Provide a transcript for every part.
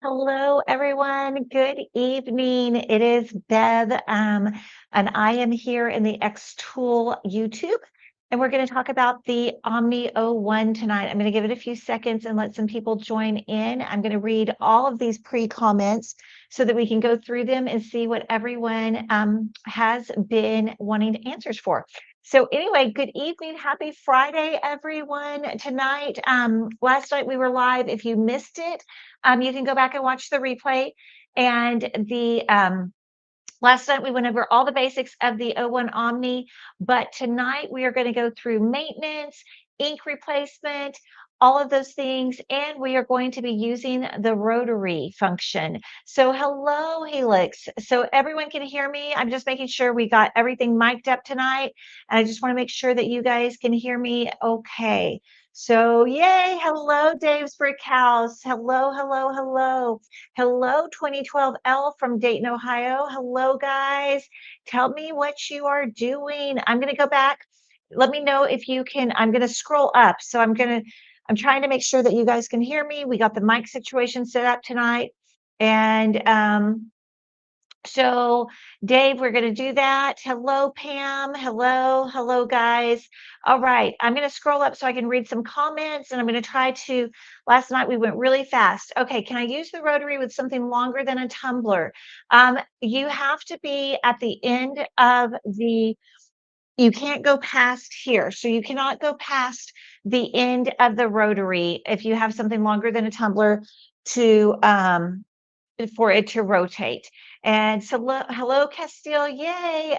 Hello, everyone. Good evening. It is Bev, and I am here in the xTool YouTube, and we're going to talk about the Omni O1 tonight. I'm going to give it a few seconds and let some people join in. I'm going to read all of these pre-comments so that we can go through them and see what everyone has been wanting answers for. So anyway, good evening. Happy Friday, everyone. Tonight, last night we were live. If you missed it, you can go back and watch the replay. And the last night we went over all the basics of the O1 Omni, but tonight we are going to go through maintenance, ink replacement, all of those things, and we are going to be using the rotary function. So hello, Helix. So everyone can hear me. I'm just making sure we got everything mic'd up tonight, and I just want to make sure that you guys can hear me okay. So yay, hello, Dave's Brick House. Hello, hello, hello. Hello, 2012L from Dayton, Ohio. Hello, guys. Tell me what you are doing. I'm going to go back. Let me know if you can. I'm going to scroll up. So I'm trying to make sure that you guys can hear me. We got the mic situation set up tonight. And so, Dave, we're going to do that. Hello, Pam. Hello, hello, guys. All right, I'm going to scroll up so I can read some comments, and I'm going to try to. Last night we went really fast. Okay, can I use the rotary with something longer than a tumbler? You have to be at the end of the. You can't go past here, so you cannot go past the end of the rotary if you have something longer than a tumbler to for it to rotate. And so, hello, Castile, yay.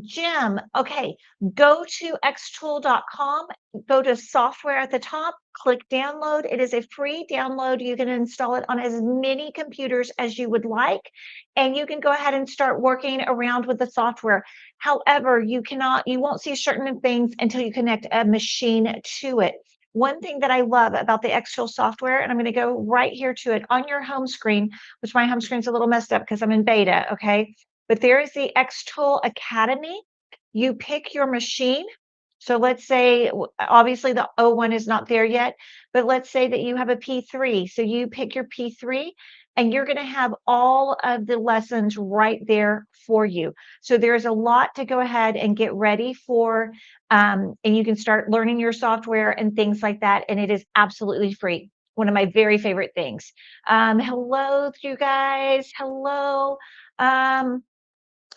Jim, okay, go to xtool.com, go to software at the top, click download. It is a free download. You can install it on as many computers as you would like, and you can go ahead and start working around with the software. However, you won't see certain things until you connect a machine to it. One thing that I love about the xTool software, and I'm going to go right here to it on your home screen, which my home screen's a little messed up because I'm in beta, okay? But there is the xTool Academy. You pick your machine. So let's say, obviously the O1 is not there yet, but let's say that you have a P3. So you pick your P3 and you're going to have all of the lessons right there for you. So there's a lot to go ahead and get ready for, and you can start learning your software and things like that. And it is absolutely free. One of my very favorite things. Hello, you guys. Hello.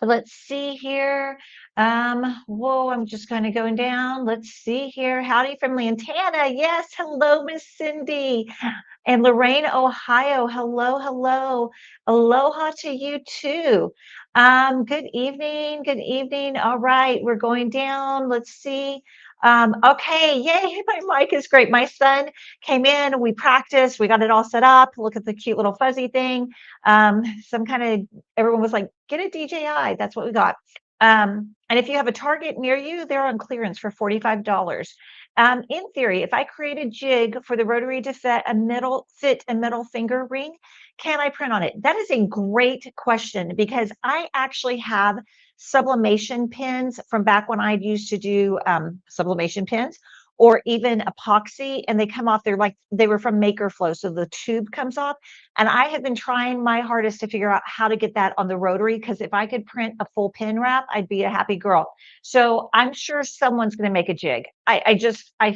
Let's see here. Whoa, I'm just kind of going down. Let's see here. Howdy from Lantana. Yes, hello, Miss Cindy. And Lorraine, Ohio. Hello, hello. Aloha to you too. Good evening. Good evening. All right, we're going down. Let's see. Okay, yay, my mic is great. My son came in, we practiced, we got it all set up. Look at the cute little fuzzy thing. Some kind of everyone was like, get a DJI. That's what we got. And if you have a Target near you, they're on clearance for $45. In theory, if I create a jig for the rotary to fit a middle finger ring, can I print on it? That is a great question because I actually have sublimation pins from back when I used to do sublimation pins or even epoxy, and they come off. They were from Maker Flow, so the tube comes off. And I have been trying my hardest to figure out how to get that on the rotary, because if I could print a full pin wrap, I'd be a happy girl. So I'm sure someone's going to make a jig. I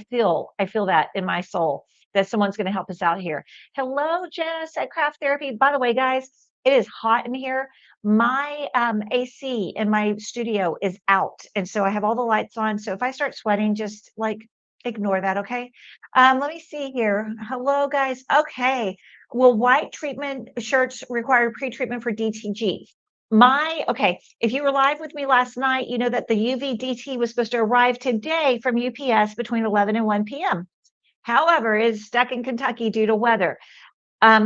feel that in my soul that someone's going to help us out here. Hello, Jess at Craft Therapy. By the way, guys, it is hot in here. My AC in my studio is out, and so I have all the lights on. So if I start sweating, just like ignore that, okay? Let me see here. Hello, guys. Okay. Will white treatment shirts require pre-treatment for DTG? Okay, if you were live with me last night, you know that the UV DT was supposed to arrive today from UPS between 11 and 1 p.m. However, it is stuck in Kentucky due to weather.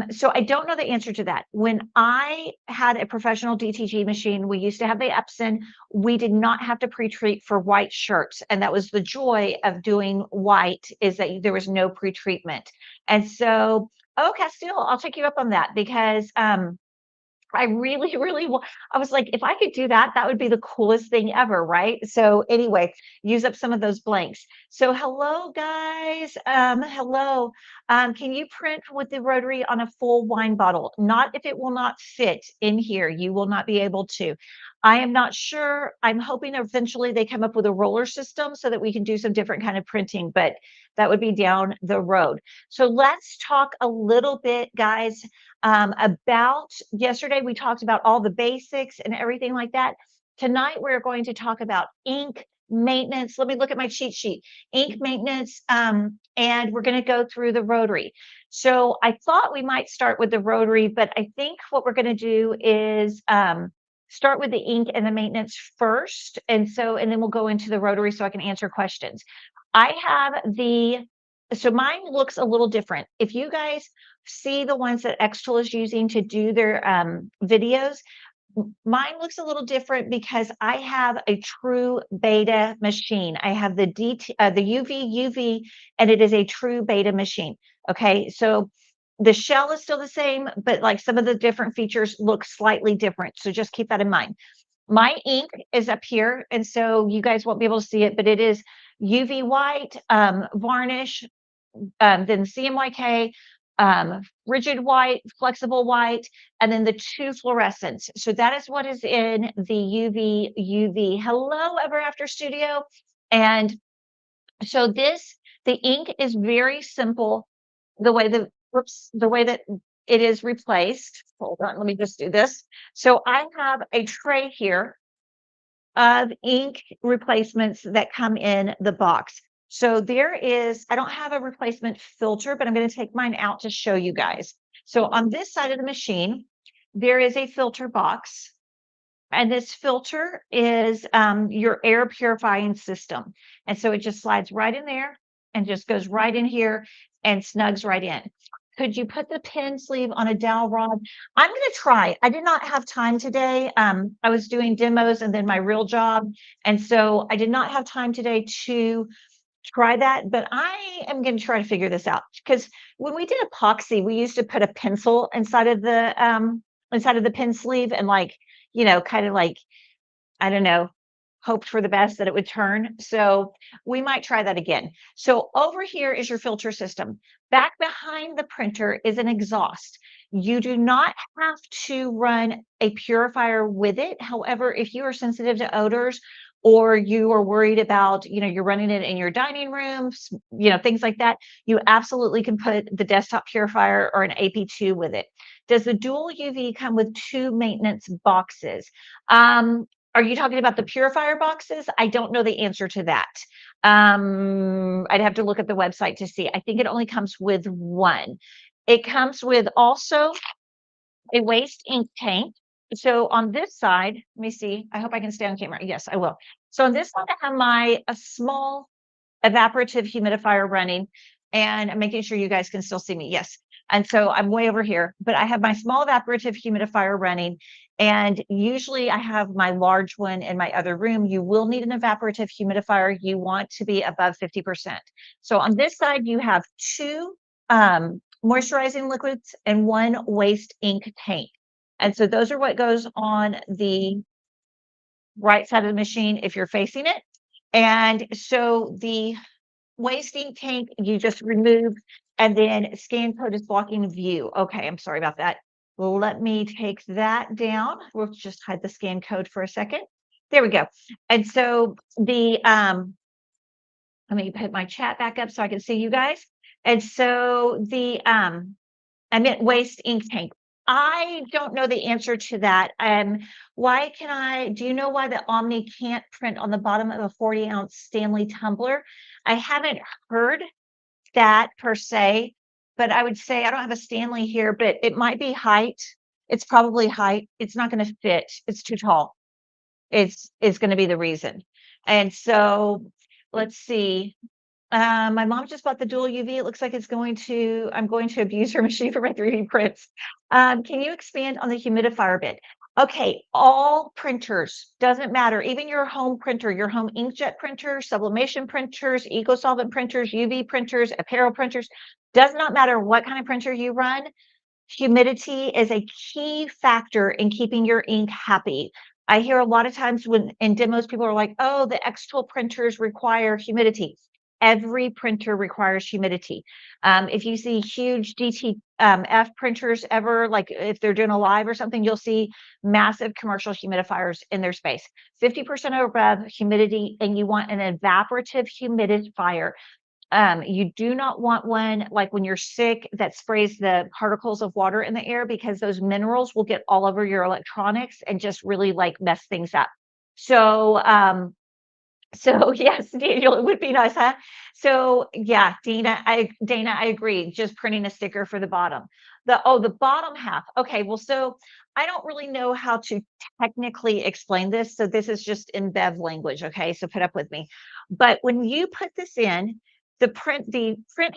So I don't know the answer to that. When I had a professional DTG machine, we used to have the Epson. We did not have to pre-treat for white shirts. And that was the joy of doing white, is that there was no pre-treatment. And so, oh, Castile, I'll take you up on that because I really, really I was like, if I could do that, that would be the coolest thing ever, right? So anyway, use up some of those blanks. So hello, guys. Hello. Can you print with the rotary on a full wine bottle? Not if it will not fit in here. You will not be able to. I am not sure. I'm hoping eventually they come up with a roller system so that we can do some different kind of printing, but that would be down the road. So let's talk a little bit, guys, about yesterday. We talked about all the basics and everything like that. Tonight, we're going to talk about ink maintenance. Let me look at my cheat sheet. Ink maintenance, and we're going to go through the rotary. So I thought we might start with the rotary, but I think what we're going to do is start with the ink and the maintenance first. And then we'll go into the rotary so I can answer questions. I have so mine looks a little different. If you guys see the ones that xTool is using to do their videos, mine looks a little different because I have a true beta machine. I have the UV, and it is a true beta machine. Okay, so the shell is still the same, but like some of the different features look slightly different. So just keep that in mind. My ink is up here, and so you guys won't be able to see it, but it is UV white, varnish, then CMYK, rigid white, flexible white, and then the two fluorescents. So that is what is in the UV. Hello, Ever After Studio. And so the ink is very simple. The way that it is replaced. Hold on, let me just do this. So I have a tray here of ink replacements that come in the box. So I don't have a replacement filter, but I'm going to take mine out to show you guys. So on this side of the machine, there is a filter box. And this filter is your air purifying system. And so it just slides right in there and just goes right in here and snugs right in. Could you put the pen sleeve on a dowel rod? I'm going to try. I did not have time today. I was doing demos and then my real job. And so I did not have time today to try that, but I am going to try to figure this out because when we did epoxy, we used to put a pencil inside of the pen sleeve and kind of like, I don't know, hoped for the best that it would turn. So we might try that again. So over here is your filter system. Back behind the printer is an exhaust. You do not have to run a purifier with it. However, if you are sensitive to odors or you are worried about, you're running it in your dining rooms, things like that, you absolutely can put the desktop purifier or an AP2 with it. Does the dual UV come with two maintenance boxes? Are you talking about the purifier boxes? I don't know the answer to that. I'd have to look at the website to see. I think it only comes with one. It comes with also a waste ink tank. So on this side, let me see. I hope I can stay on camera. Yes, I will. So on this side, I have a small evaporative humidifier running, and I'm making sure you guys can still see me. Yes. And so I'm way over here, but I have my small evaporative humidifier running. And usually I have my large one in my other room. You will need an evaporative humidifier. You want to be above 50%. So on this side, you have two moisturizing liquids and one waste ink tank. And so those are what goes on the right side of the machine if you're facing it. And so the waste ink tank, you just remove, and then scan code is blocking view. Okay, I'm sorry about that. Let me take that down. We'll just hide the scan code for a second. There we go. And so let me put my chat back up so I can see you guys. And so I meant waste ink tank. I don't know the answer to that. Do you know why the Omni can't print on the bottom of a 40-ounce Stanley tumbler? I haven't heard that per se, but I would say I don't have a Stanley here, but it might be height. It's probably height. It's not going to fit. It's too tall. It's going to be the reason. And so let's see. My mom just bought the dual UV. It looks like I'm going to abuse her machine for my 3D prints. Can you expand on the humidifier bit? Okay, all printers, doesn't matter. Even your home printer, your home inkjet printer, sublimation printers, eco-solvent printers, UV printers, apparel printers, does not matter what kind of printer you run. Humidity is a key factor in keeping your ink happy. I hear a lot of times when in demos, people are like, oh, the xTool printers require humidity. Every printer requires humidity. If you see huge DTF printers ever, like if they're doing a live or something, you'll see massive commercial humidifiers in their space. 50% or above humidity, and you want an evaporative humidifier. You do not want one like when you're sick that sprays the particles of water in the air, because those minerals will get all over your electronics and just really like mess things up. So, so yes, Daniel, it would be nice, huh? So yeah, Dana, I agree. Just printing a sticker for the bottom. The bottom half. Okay, well, so I don't really know how to technically explain this. So this is just in Bev language. Okay, so put up with me. But when you put this in, the print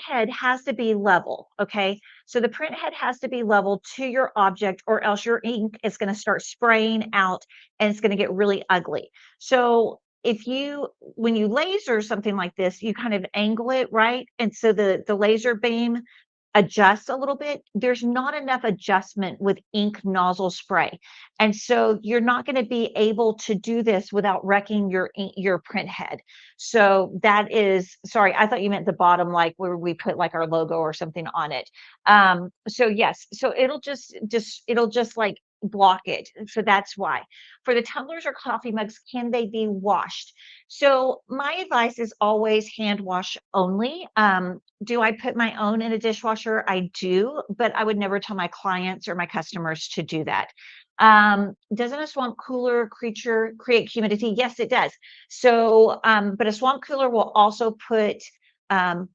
head has to be level. Okay, so the print head has to be level to your object, or else your ink is going to start spraying out and it's going to get really ugly. So if you, when you laser something like this, you kind of angle it, right? And so the laser beam adjusts a little bit. There's not enough adjustment with ink nozzle spray. And so you're not going to be able to do this without wrecking your print head. So that is, sorry, I thought you meant the bottom, like where we put like our logo or something on it. So yes, so it'll just like block it. So that's why. For the tumblers or coffee mugs, can they be washed? So my advice is always hand wash only. Do I put my own in a dishwasher? I do, but I would never tell my clients or my customers to do that. Doesn't a swamp cooler creature create humidity? Yes, it does. So, but a swamp cooler will also put um,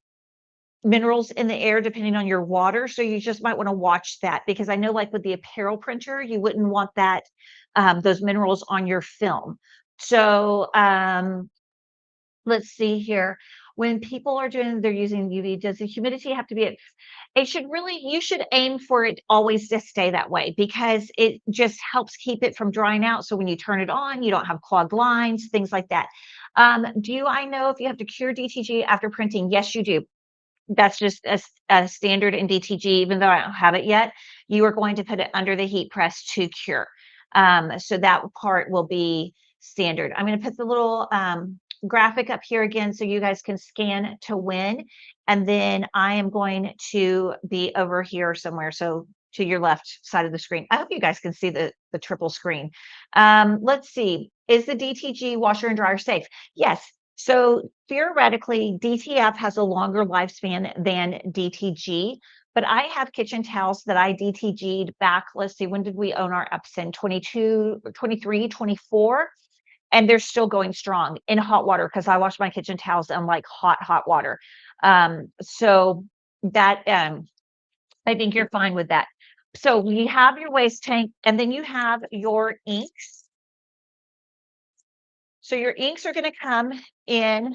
minerals in the air depending on your water. So you just might want to watch that, because I know like with the apparel printer, you wouldn't want that, those minerals on your film. So, let's see here. When people are doing, they're using UV, does the humidity have to be at, it should really, you should aim for it always to stay that way, because it just helps keep it from drying out. So when you turn it on, you don't have clogged lines, things like that. Do I know if you have to cure DTG after printing? Yes, you do. That's just a standard in DTG, even though I don't have it yet. You are going to put it under the heat press to cure. So that part will be standard. I'm going to put the little graphic up here again so you guys can scan to win. And then I am going to be over here somewhere. So to your left side of the screen. I hope you guys can see the triple screen. Let's see. Is the DTG washer and dryer safe? Yes. So theoretically, DTF has a longer lifespan than DTG, but I have kitchen towels that I DTG'd back. Let's see, when did we own our Epson? 22, 23, 24, and they're still going strong in hot water, because I wash my kitchen towels in like hot water. So that I think you're fine with that. So you have your waste tank, and then you have your inks. So your inks are going to come in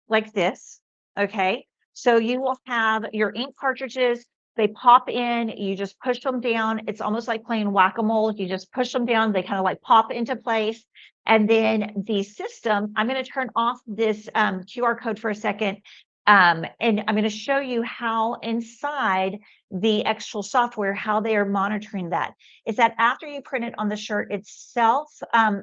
like this, okay? So you will have your ink cartridges, they pop in, you just push them down. It's almost like playing whack-a-mole. You just push them down, they kind of like pop into place. And then the system, I'm going to turn off this QR code for a second. And I'm going to show you how inside the xTool software, how they are monitoring that. Is that after you print it on the shirt itself,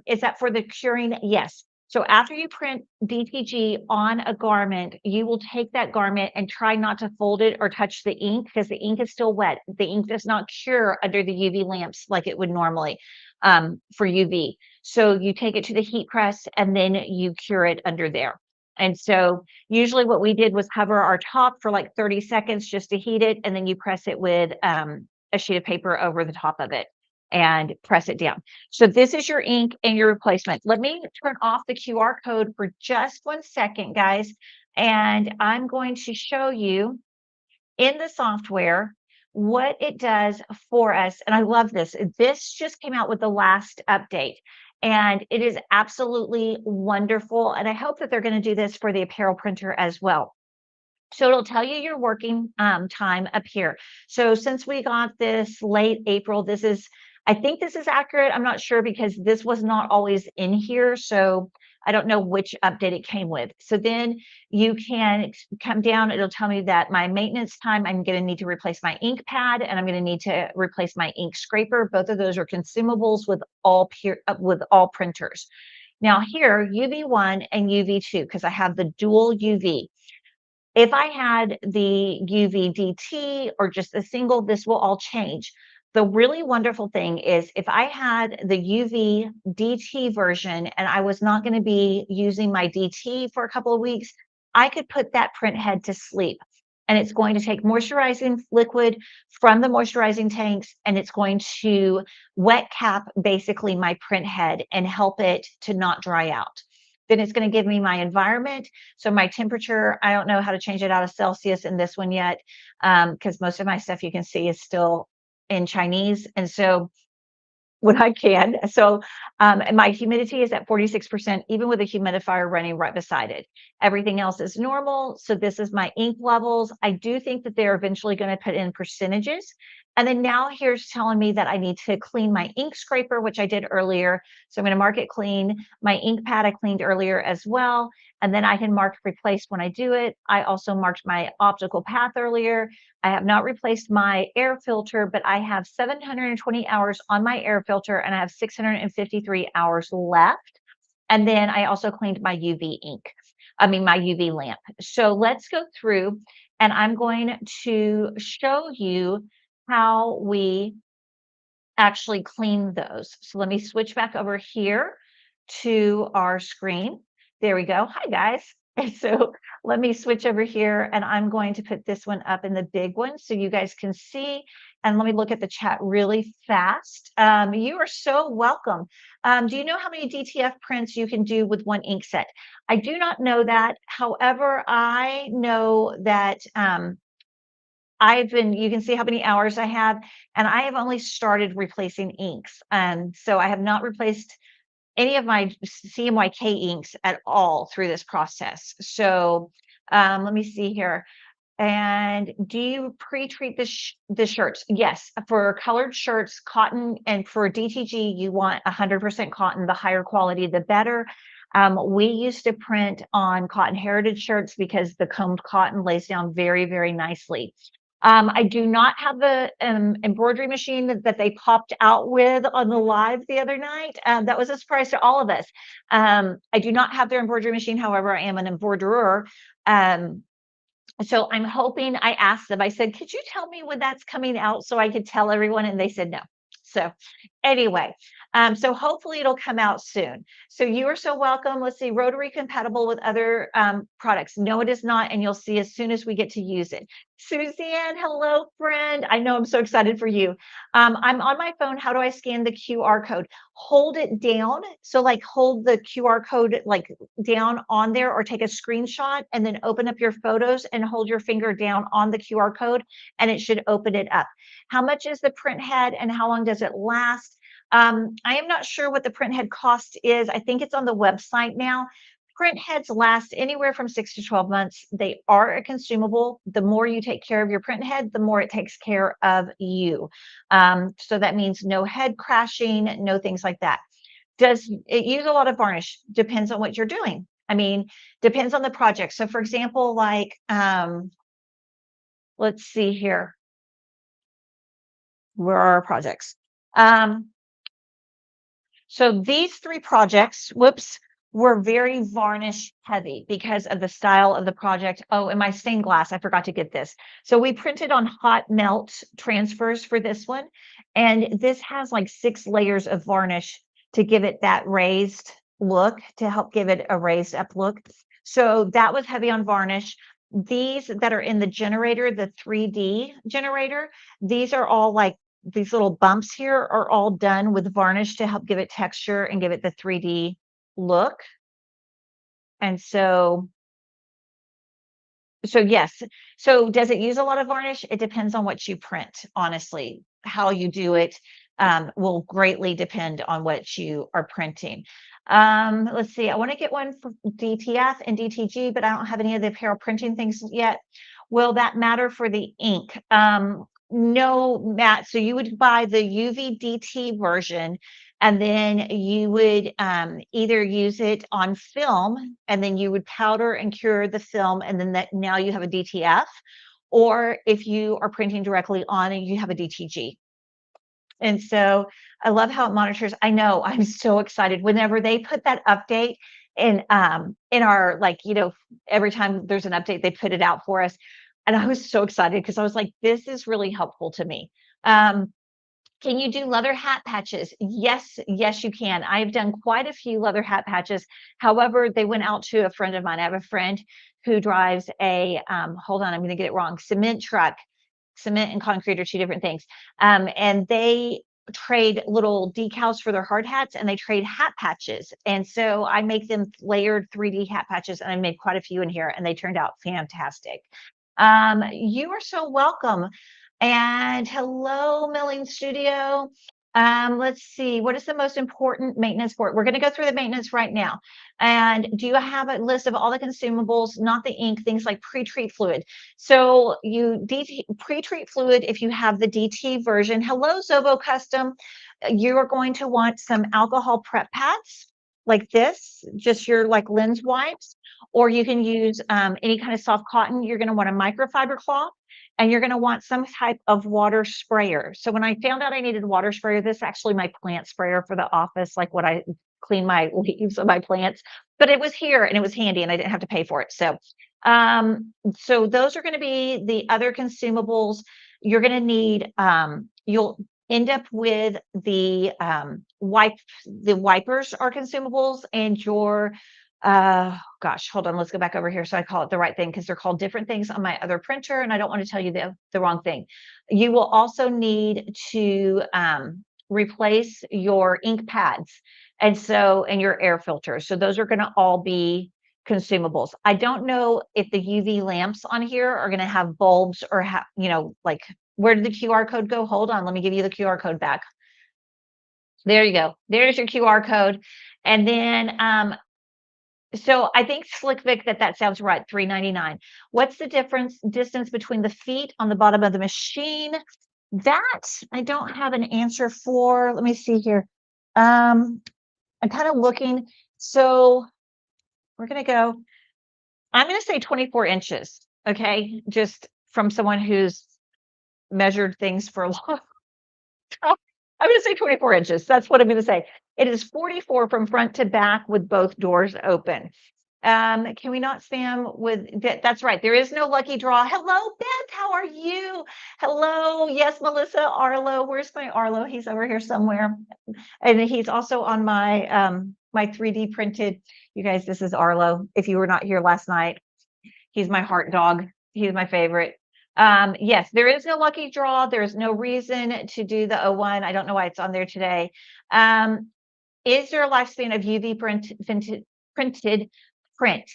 is that for the curing? Yes. So after you print DTG on a garment, you will take that garment and try not to fold it or touch the ink, because the ink is still wet. The ink does not cure under the UV lamps like it would normally for UV. So you take it to the heat press and then you cure it under there. And so usually what we did was cover our top for like 30 seconds just to heat it, and then you press it with a sheet of paper over the top of it and press it down. So this is your ink and your replacement. Let me turn off the QR code for just 1 second, guys. And I'm going to show you in the software what it does for us. And I love this. This just came out with the last update, and it is absolutely wonderful. And I hope that they're going to do this for the apparel printer as well. So it'll tell you your working time up here. So since we got this late April, this is, I think this is accurate. I'm not sure, because this was not always in here. So I don't know which update it came with. So then you can come down. It'll tell me that my maintenance time, I'm going to need to replace my ink pad and I'm going to need to replace my ink scraper. Both of those are consumables with all printers. Now here, UV1 and UV2, because I have the dual UV. If I had the UV-DT or just a single, this will all change. The really wonderful thing is if I had the UV-DT version and I was not going to be using my DT for a couple of weeks, I could put that print head to sleep. And it's going to take moisturizing liquid from the moisturizing tanks, and it's going to wet cap basically my print head and help it to not dry out. Then it's going to give me my environment. So my temperature, I don't know how to change it out of Celsius in this one yet, because most of my stuff you can see is still in Chinese. And so when I can. So and my humidity is at 46%, even with a humidifier running right beside it. Everything else is normal. So this is my ink levels. I do think that they're eventually going to put in percentages. And then now here's telling me that I need to clean my ink scraper, which I did earlier. So I'm going to mark it clean. My ink pad I cleaned earlier as well. And then I can mark replace when I do it. I also marked my optical path earlier. I have not replaced my air filter, but I have 720 hours on my air filter and I have 653 hours left. And then I also cleaned my my UV lamp. So let's go through and I'm going to show you how we actually clean those. So let me switch back over here to our screen. There we go. Hi, guys. And so let me switch over here and I'm going to put this one up in the big one so you guys can see. And let me look at the chat really fast. You are so welcome. Do you know how many DTF prints you can do with one ink set? I do not know that. However, I know that you can see how many hours I have, and I have only started replacing inks. So I have not replaced any of my CMYK inks at all through this process. So let me see here. And do you pre-treat the shirts? Yes, for colored shirts, cotton, and for DTG, you want 100% cotton. The higher quality, the better. We used to print on cotton heritage shirts because the combed cotton lays down very, very nicely. I do not have the embroidery machine that they popped out with on the live the other night. That was a surprise to all of us. I do not have their embroidery machine. However, I am an embroiderer. So I'm hoping, I asked them, I said, could you tell me when that's coming out so I could tell everyone? And they said no. So anyway, so hopefully it'll come out soon. So you are so welcome. Let's see, rotary compatible with other products. No, it is not. And you'll see as soon as we get to use it. Suzanne, hello, friend. I know I'm so excited for you. I'm on my phone. How do I scan the QR code? Hold it down. So like hold the QR code like down on there or take a screenshot and then open up your photos and hold your finger down on the QR code and it should open it up. How much is the print head and how long does it last? I am not sure what the print head cost is. I think it's on the website now. Print heads last anywhere from 6 to 12 months. They are a consumable. The more you take care of your print head, the more it takes care of you. So that means no head crashing, no things like that. Does it use a lot of varnish? Depends on what you're doing. I mean, depends on the project. So for example, like, let's see here. Where are our projects? So these three projects, were very varnish heavy because of the style of the project. Oh, and my stained glass, I forgot to get this. So we printed on hot melt transfers for this one. And this has like 6 layers of varnish to give it that raised look, to help give it a raised up look. So that was heavy on varnish. These that are in the generator, the 3D generator, these are all like these little bumps here are all done with varnish to help give it texture and give it the 3D look. And so yes. So does it use a lot of varnish? It depends on what you print, honestly. How you do it will greatly depend on what you are printing. Let's see. I want to get one for DTF and DTG, but I don't have any of the apparel printing things yet. Will that matter for the ink? No, Matt. So you would buy the UV DT version. And then you would either use it on film, and then you would powder and cure the film, and then that now you have a DTF. Or if you are printing directly on it, you have a DTG. And so I love how it monitors. I know I'm so excited whenever they put that update in our, like, every time there's an update, they put it out for us. And I was so excited because I was like, this is really helpful to me. Can you do leather hat patches? Yes, yes, you can. I've done quite a few leather hat patches. However, they went out to a friend of mine. I have a friend who drives a, hold on, I'm going to get it wrong, cement truck. Cement and concrete are two different things. And they trade little decals for their hard hats, and they trade hat patches. And so I make them layered 3D hat patches, and I made quite a few in here, and they turned out fantastic. You are so welcome. And hello, Milling Studio. Let's see, what is the most important maintenance for it? We're going to go through the maintenance right now. And do you have a list of all the consumables, not the ink, things like pre-treat fluid? So you pre-treat fluid if you have the DT version. Hello, Zobo Custom. You are going to want some alcohol prep pads like this, just your like lens wipes, or you can use any kind of soft cotton. You're going to want a microfiber cloth, and you're going to want some type of water sprayer. So when I found out I needed water sprayer, this is actually my plant sprayer for the office, like what I clean my leaves of my plants, but it was here and it was handy and I didn't have to pay for it. So those are going to be the other consumables. You're going to need, you'll end up with the wipers are consumables, and your gosh, hold on, let's go back over here so I call it the right thing, because they're called different things on my other printer and I don't want to tell you the wrong thing. You will also need to replace your ink pads and your air filters. So those are going to all be consumables. I don't know if the UV lamps on here are going to have bulbs or like, where did the QR code go? Hold on, let me give you the QR code back. There you go. There's your QR code. And then so I think Slick Vic, that sounds right, $3.99. What's the distance between the feet on the bottom of the machine? That I don't have an answer for. Let me see here. I'm kind of looking. So we're going to go, I'm going to say 24 inches. Okay. Just from someone who's measured things for a long time. I'm going to say 24 inches. That's what I'm going to say. It is 44 from front to back with both doors open. Can we not spam with that's right. There is no lucky draw. Hello, Beth. How are you? Hello. Yes, Melissa Arlo. Where's my Arlo? He's over here somewhere. And he's also on my my 3D printed. You guys, this is Arlo. If you were not here last night, he's my heart dog. He's my favorite. Yes, there is no lucky draw. There's no reason to do the O1. I don't know why it's on there today. Is there a lifespan of UV printed print?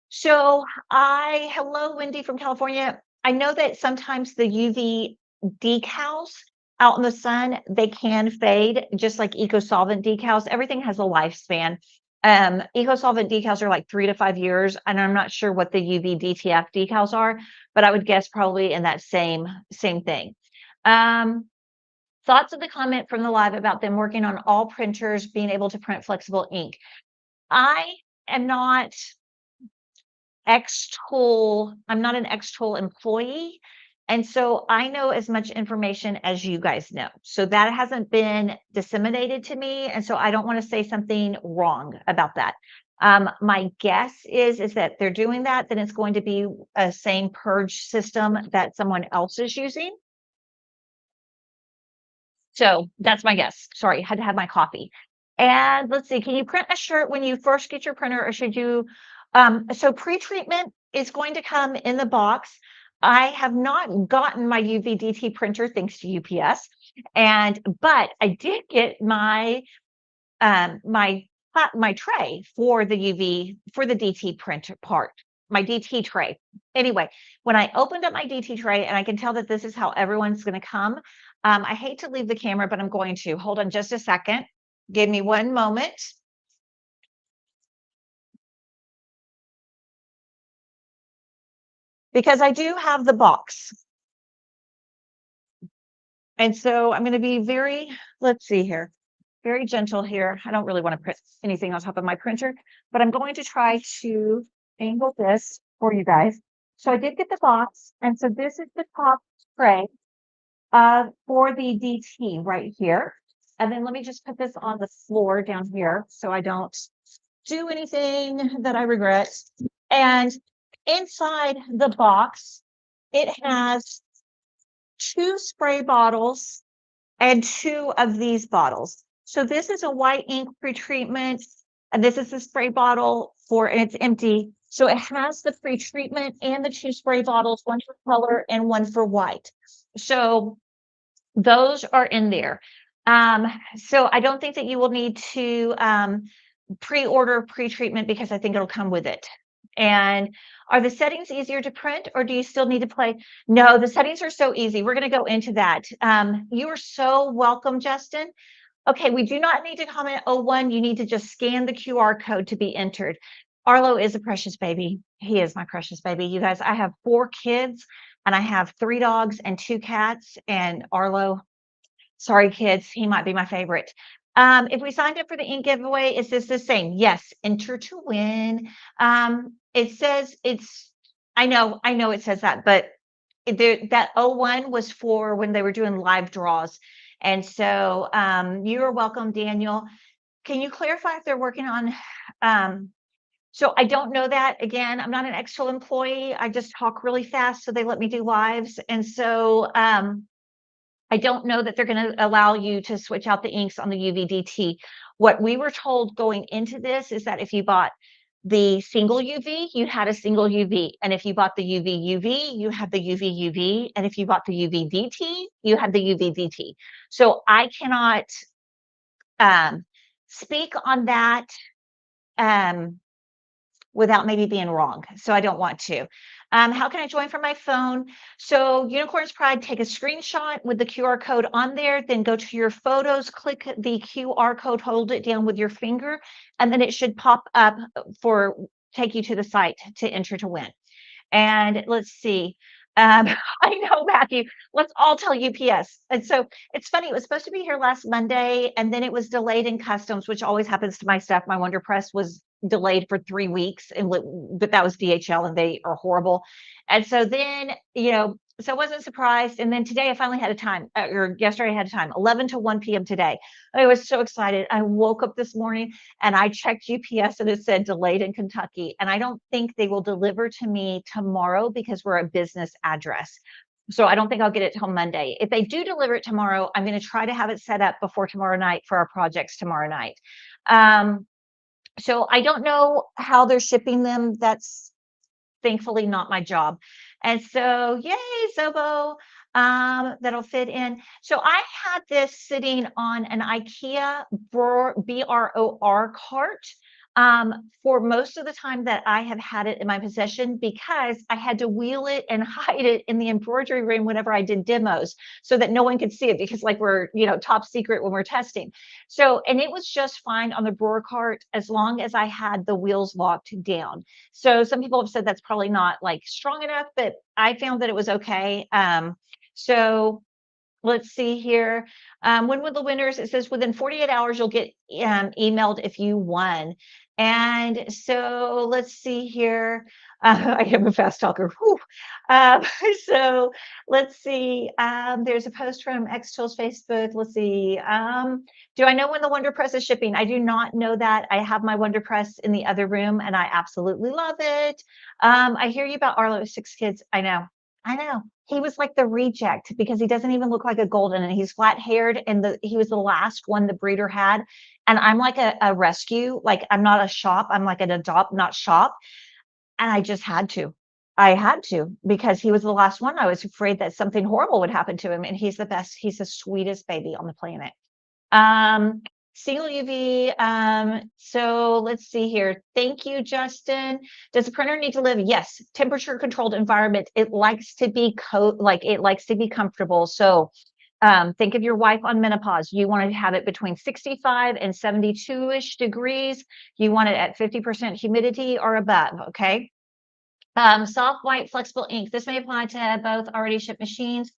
So hello, Wendy from California. I know that sometimes the UV decals out in the sun, they can fade, just like eco-solvent decals. Everything has a lifespan. Eco-solvent decals are like 3 to 5 years, and I'm not sure what the UV DTF decals are, but I would guess probably in that same thing. Thoughts of the comment from the live about them working on all printers being able to print flexible ink. I am not xTool. I'm not an xTool employee. And so I know as much information as you guys know. So that hasn't been disseminated to me. And so I don't want to say something wrong about that. My guess is that they're doing that, then it's going to be a same purge system that someone else is using. So that's my guess. Sorry, had to have my coffee. And let's see, can you print a shirt when you first get your printer, or should you? So pre-treatment is going to come in the box. I have not gotten my UV DT printer thanks to UPS, but I did get my my tray for the DT printer part, my DT tray. Anyway, when I opened up my DT tray, and I can tell that this is how everyone's going to come. I hate to leave the camera, but I'm going to. Hold on just a second. Give me one moment. Because I do have the box. And so I'm going to be let's see here. very gentle here. I don't really want to print anything on top of my printer, but I'm going to try to angle this for you guys. So I did get the box, and so this is the top tray for the DT right here. And then let me just put this on the floor down here so I don't do anything that I regret. And inside the box, it has 2 spray bottles and 2 of these bottles. So this is a white ink pretreatment, and this is the spray bottle and it's empty. So it has the pretreatment and the 2 spray bottles, one for color and one for white. So those are in there. So I don't think that you will need to pre-order pre-treatment because I think it'll come with it. And are the settings easier to print, or do you still need to play? No, the settings are so easy. We're going to go into that. You are so welcome, Justin. Okay, we do not need to comment O1. You need to just scan the QR code to be entered. Arlo is a precious baby. He is my precious baby. You guys, I have 4 kids and I have 3 dogs and 2 cats. And Arlo, sorry, kids, he might be my favorite. If we signed up for the ink giveaway, is this the same? Yes, enter to win. It says I know it says that, but that O1 was for when they were doing live draws. And so you are welcome, Daniel. Can you clarify if they're working on, so I don't know that. Again, I'm not an xTool employee. I just talk really fast, so they let me do lives. And so I don't know that they're going to allow you to switch out the inks on the UV-DT. What we were told going into this is that if you bought the single UV, you had a single UV. And if you bought the UV-UV, you had the UV-UV. And if you bought the UV-DT, you had the UV-DT. So I cannot speak on that without maybe being wrong. So I don't want to. How can I join from my phone? So Unicorns Pride, take a screenshot with the QR code on there, then go to your photos, click the QR code, hold it down with your finger, and then it should pop up take you to the site to enter to win. And let's see. I know, Matthew, let's all tell UPS. And so it's funny, it was supposed to be here last Monday, and then it was delayed in customs, which always happens to my stuff. My Wonder Press was delayed for 3 weeks, but that was DHL, and they are horrible. And so then, so I wasn't surprised. And then today I finally had a time, or yesterday I had a time, 11 to 1 p.m. today. I was so excited. I woke up this morning and I checked UPS and it said delayed in Kentucky. And I don't think they will deliver to me tomorrow because we're a business address. So I don't think I'll get it till Monday. If they do deliver it tomorrow, I'm going to try to have it set up before tomorrow night for our projects tomorrow night. So I don't know how they're shipping them. That's thankfully not my job. And so, yay, Zobo, that'll fit in. So I had this sitting on an IKEA BROR cart for most of the time that I have had it in my possession, because I had to wheel it and hide it in the embroidery room whenever I did demos so that no one could see it, because like we're, top secret when we're testing. So, and it was just fine on the BROR cart as long as I had the wheels locked down. So some people have said that's probably not like strong enough, but I found that it was okay. So let's see here. When will the winners? It says within 48 hours, you'll get emailed if you won. And so let's see here. I am a fast talker. So let's see. There's a post from xTool's Facebook. Let's see. Do I know when the Wonder Press is shipping? I do not know that. I have my Wonder Press in the other room and I absolutely love it. I hear you about Arlo, 6 kids. I know. He was like the reject because he doesn't even look like a golden, and he's flat haired, and he was the last one the breeder had. And I'm like a rescue, like I'm not a shop. I'm like an adopt, not shop. And I just had to. I had to, because he was the last one. I was afraid that something horrible would happen to him. And he's the best. He's the sweetest baby on the planet. Single UV. So let's see here. Thank you, Justin. Does the printer need to live? Yes. Temperature controlled environment. It likes to be it likes to be comfortable. So think of your wife on menopause. You want to have it between 65 and 72-ish degrees. You want it at 50% humidity or above. Okay. Soft white flexible ink. This may apply to both already shipped machines.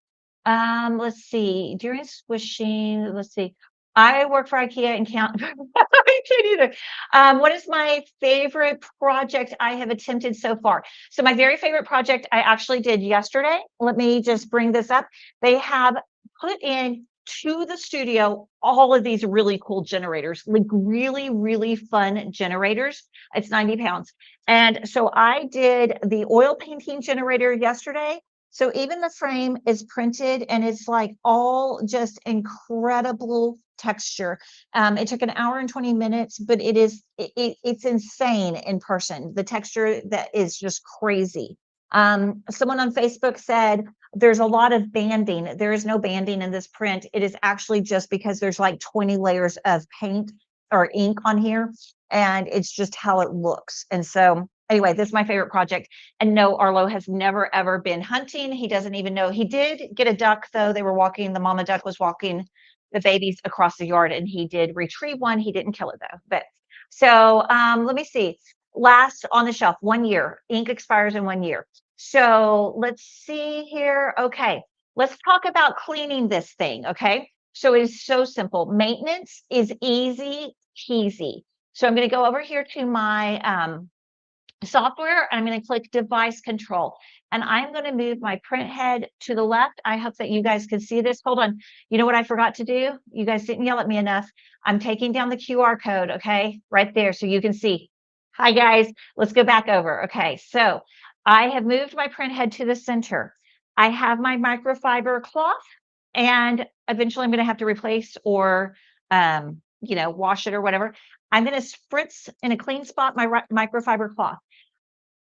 Let's see. During swishing, let's see. I work for IKEA and can't, I can't either. What is my favorite project I have attempted so far? So my very favorite project I actually did yesterday. Let me just bring this up. They have put in to the studio all of these really cool generators, like really, really fun generators. It's 90 pounds. And so I did the oil painting generator yesterday. So even the frame is printed and it's like all just incredible texture. It took an hour and 20 minutes, but it's insane in person. The texture that is just crazy. Someone on Facebook said there's a lot of banding. There is no banding in this print. It is actually just because there's like 20 layers of paint or ink on here, and it's just how it looks. And so anyway, this is my favorite project. And no, Arlo has never, ever been hunting. He doesn't even know. He did get a duck, though. They were walking, the mama duck was walking the babies across the yard, and he did retrieve one. He didn't kill it, though. But so let me see. Last on the shelf, 1 year. Ink expires in 1 year. So let's see here. Okay, let's talk about cleaning this thing. Okay, so it is so simple. Maintenance is easy peasy. So I'm going to go over here to my software. I'm going to click device control, and I'm going to move my print head to the left. I hope that you guys can see this. Hold on. You know what I forgot to do? You guys didn't yell at me enough. I'm taking down the QR code, okay, right there, so you can see. Hi guys, let's go back over. Okay, so I have moved my print head to the center. I have my microfiber cloth, and eventually I'm going to have to replace or wash it or whatever. I'm going to spritz in a clean spot my microfiber cloth.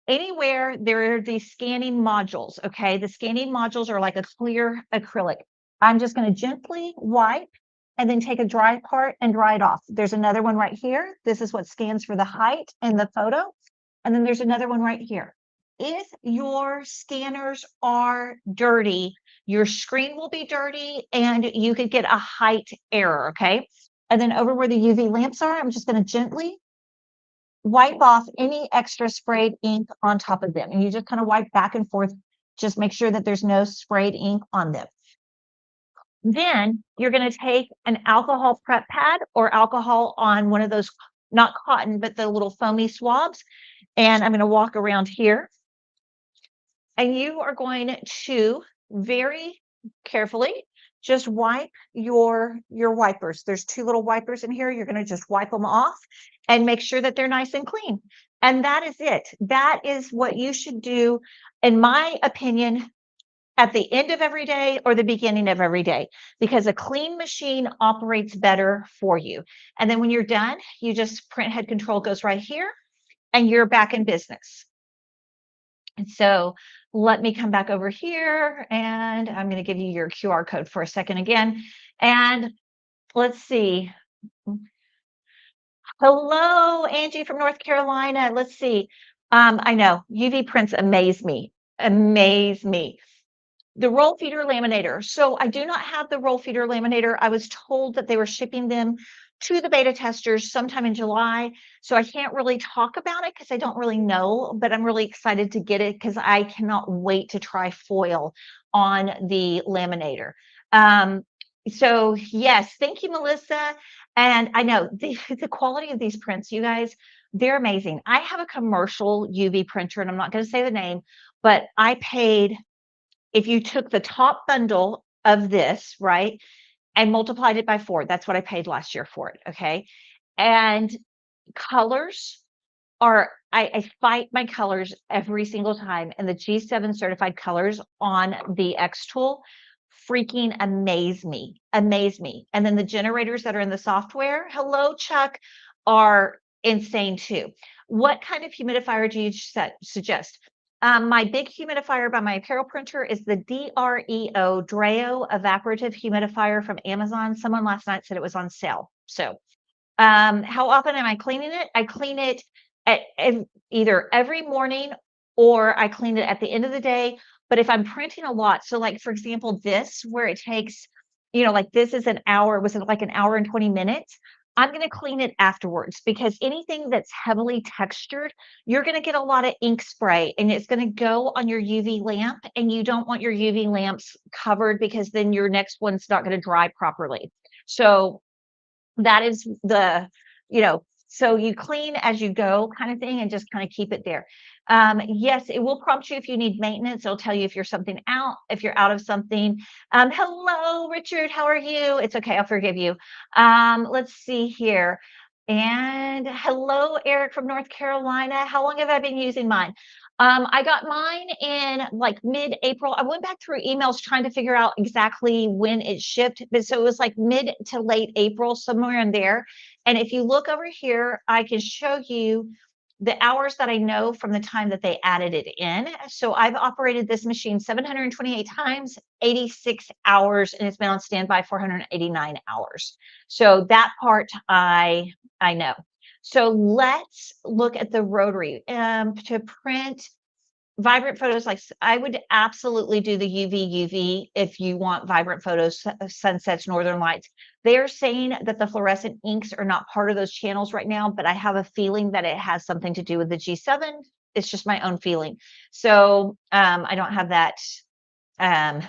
Anywhere there are these scanning modules, okay? The scanning modules are like a clear acrylic. I'm just going to gently wipe and then take a dry part and dry it off. There's another one right here. This is what scans for the height in the photo. And then there's another one right here. If your scanners are dirty, your screen will be dirty and you could get a height error, okay? And then over where the UV lamps are, I'm just going to gently wipe off any extra sprayed ink on top of them. And you just kind of wipe back and forth. Just make sure that there's no sprayed ink on them. Then you're going to take an alcohol prep pad or alcohol on one of those, not cotton, but the little foamy swabs. And I'm going to walk around here. And you are going to very carefully just wipe your wipers. There's 2 little wipers in here. You're going to just wipe them off and make sure that they're nice and clean. And that is it. That is what you should do, in my opinion, at the end of every day or the beginning of every day, because a clean machine operates better for you. And then when you're done, you just print head control goes right here and you're back in business. And so let me come back over here, and I'm going to give you your QR code for a second again. And let's see. Hello, Angie from North Carolina. Let's see. I know UV prints amaze me. Amaze me. The roll feeder laminator. So I do not have the roll feeder laminator. I was told that they were shipping them to the beta testers sometime in July. So I can't really talk about it because I don't really know, but I'm really excited to get it because I cannot wait to try foil on the laminator. So yes, thank you, Melissa. And I know the quality of these prints, you guys, they're amazing. I have a commercial UV printer, and I'm not going to say the name, but I paid, if you took the top bundle of this, right, and multiplied it by 4, that's what I paid last year for it, okay? And colors are, I fight my colors every single time, and the G7 certified colors on the xTool freaking amaze me, amaze me. And then the generators that are in the software, hello, Chuck, are insane too. What kind of humidifier do you suggest? My big humidifier by my apparel printer is the DREO evaporative humidifier from Amazon. Someone last night said it was on sale. So how often am I cleaning it? I clean it at either every morning or I clean it at the end of the day. But if I'm printing a lot, so like, for example, this, where it takes, like this is an hour, was it like an hour and 20 minutes? I'm going to clean it afterwards, because anything that's heavily textured, you're going to get a lot of ink spray and it's going to go on your UV lamp, and you don't want your UV lamps covered because then your next one's not going to dry properly. So that is the, so you clean as you go kind of thing and just kind of keep it there. Yes, it will prompt you if you need maintenance. It'll tell you if if you're out of something. Hello, Richard. How are you? It's okay. I'll forgive you. Let's see here. And hello, Eric from North Carolina. How long have I been using mine? I got mine in like mid-April. I went back through emails trying to figure out exactly when it shipped, but so it was like mid to late April, somewhere in there. And if you look over here, I can show you the hours that I know from the time that they added it in. So I've operated this machine 728 times, 86 hours, and it's been on standby 489 hours. So that part I know. So let's look at the rotary. To print vibrant photos, like I would absolutely do the UV if you want vibrant photos, sunsets, northern lights. They're saying that the fluorescent inks are not part of those channels right now, but I have a feeling that it has something to do with the G7. It's just my own feeling. So I don't have that. Um,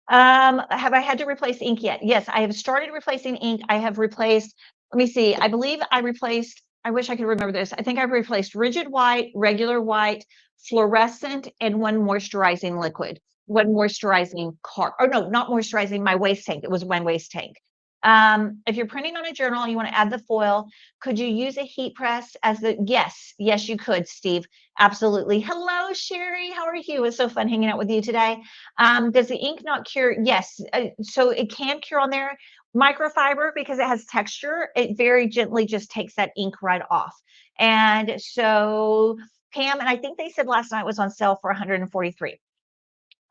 have I had to replace ink yet? Yes, I have started replacing ink. I have replaced, let me see, I believe I replaced, I wish I could remember this. I think I've replaced rigid white, regular white, fluorescent, and one moisturizing liquid, one moisturizing oh no, not moisturizing, my waste tank. It was one waste tank. If you're printing on a journal, you want to add the foil. Could you use a heat press as yes, you could, Steve. Absolutely. Hello, Sherry. How are you? It's so fun hanging out with you today. Does the ink not cure? Yes. So it can cure on there. Microfiber, because it has texture, it very gently just takes that ink right off. And so Pam, and I think they said last night was on sale for 143.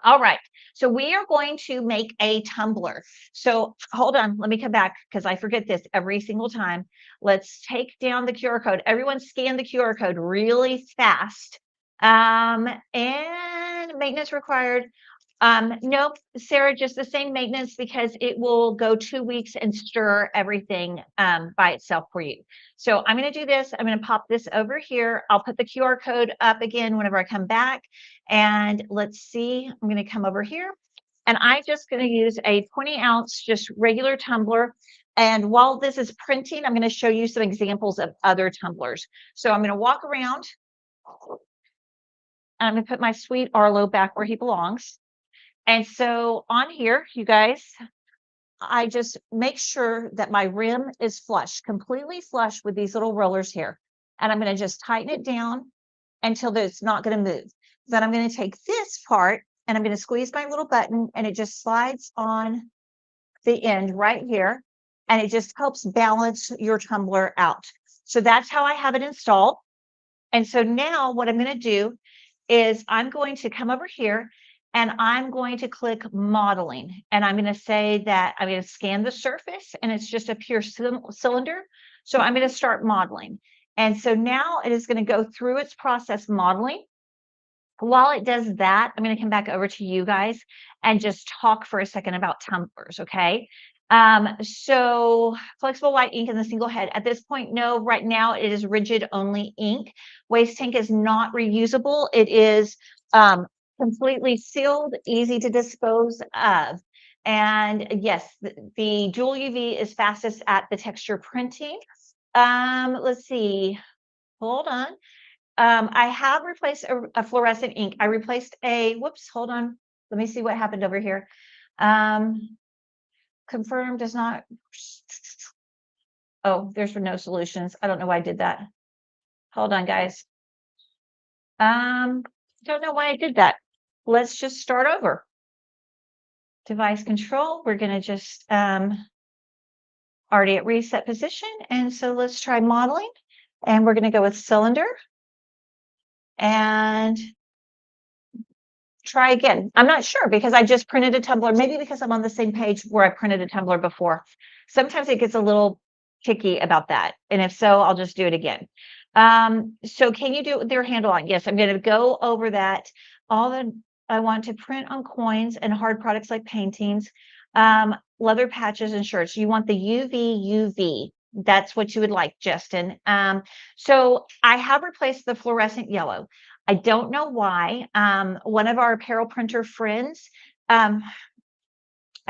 All right, so we are going to make a tumbler. So hold on, let me come back because I forget this every single time. Let's take down the QR code. Everyone scan the QR code really fast. And maintenance required. Nope, Sarah, just the same maintenance because it will go 2 weeks and stir everything by itself for you. So I'm going to do this. I'm going to pop this over here. I'll put the QR code up again whenever I come back. And let's see, I'm going to come over here. And I'm just going to use a 20-ounce, just regular tumbler. And while this is printing, I'm going to show you some examples of other tumblers. So I'm going to walk around. And I'm going to put my sweet Arlo back where he belongs. And so on here, you guys, I just make sure that my rim is flush, completely flush with these little rollers here. And I'm going to just tighten it down until it's not going to move. Then I'm going to take this part and I'm going to squeeze my little button and it just slides on the end right here. And it just helps balance your tumbler out. So that's how I have it installed. And so now what I'm going to do is I'm going to come over here and I'm going to click modeling. And I'm going to say that I'm going to scan the surface and it's just a pure cylinder. So I'm going to start modeling. And so now it is going to go through its process modeling. While it does that, I'm going to come back over to you guys and just talk for a second about tumblers, okay? So flexible white ink in the single head. At this point, no, right now it is rigid only ink. Waste tank is not reusable. It is completely sealed, easy to dispose of. And yes, the dual UV is fastest at the texture printing. Let's see, hold on. I have replaced a fluorescent ink. I replaced whoops, hold on. Let me see what happened over here. Confirm does not. Oh, there's no solutions. I don't know why I did that. Hold on, guys. Don't know why I did that. Let's just start over. Device control. We're going to just already at reset position. And so let's try modeling. And we're going to go with cylinder. And try again. I'm not sure because I just printed a tumbler, maybe because I'm on the same page where I printed a tumbler before. Sometimes it gets a little picky about that. And if so, I'll just do it again. So can you do it with your handle on? Yes, I'm going to go over that. I want to print on coins and hard products like paintings, leather patches and shirts. You want the UV. That's what you would like, Justin. So I have replaced the fluorescent yellow. I don't know why. One of our apparel printer friends, I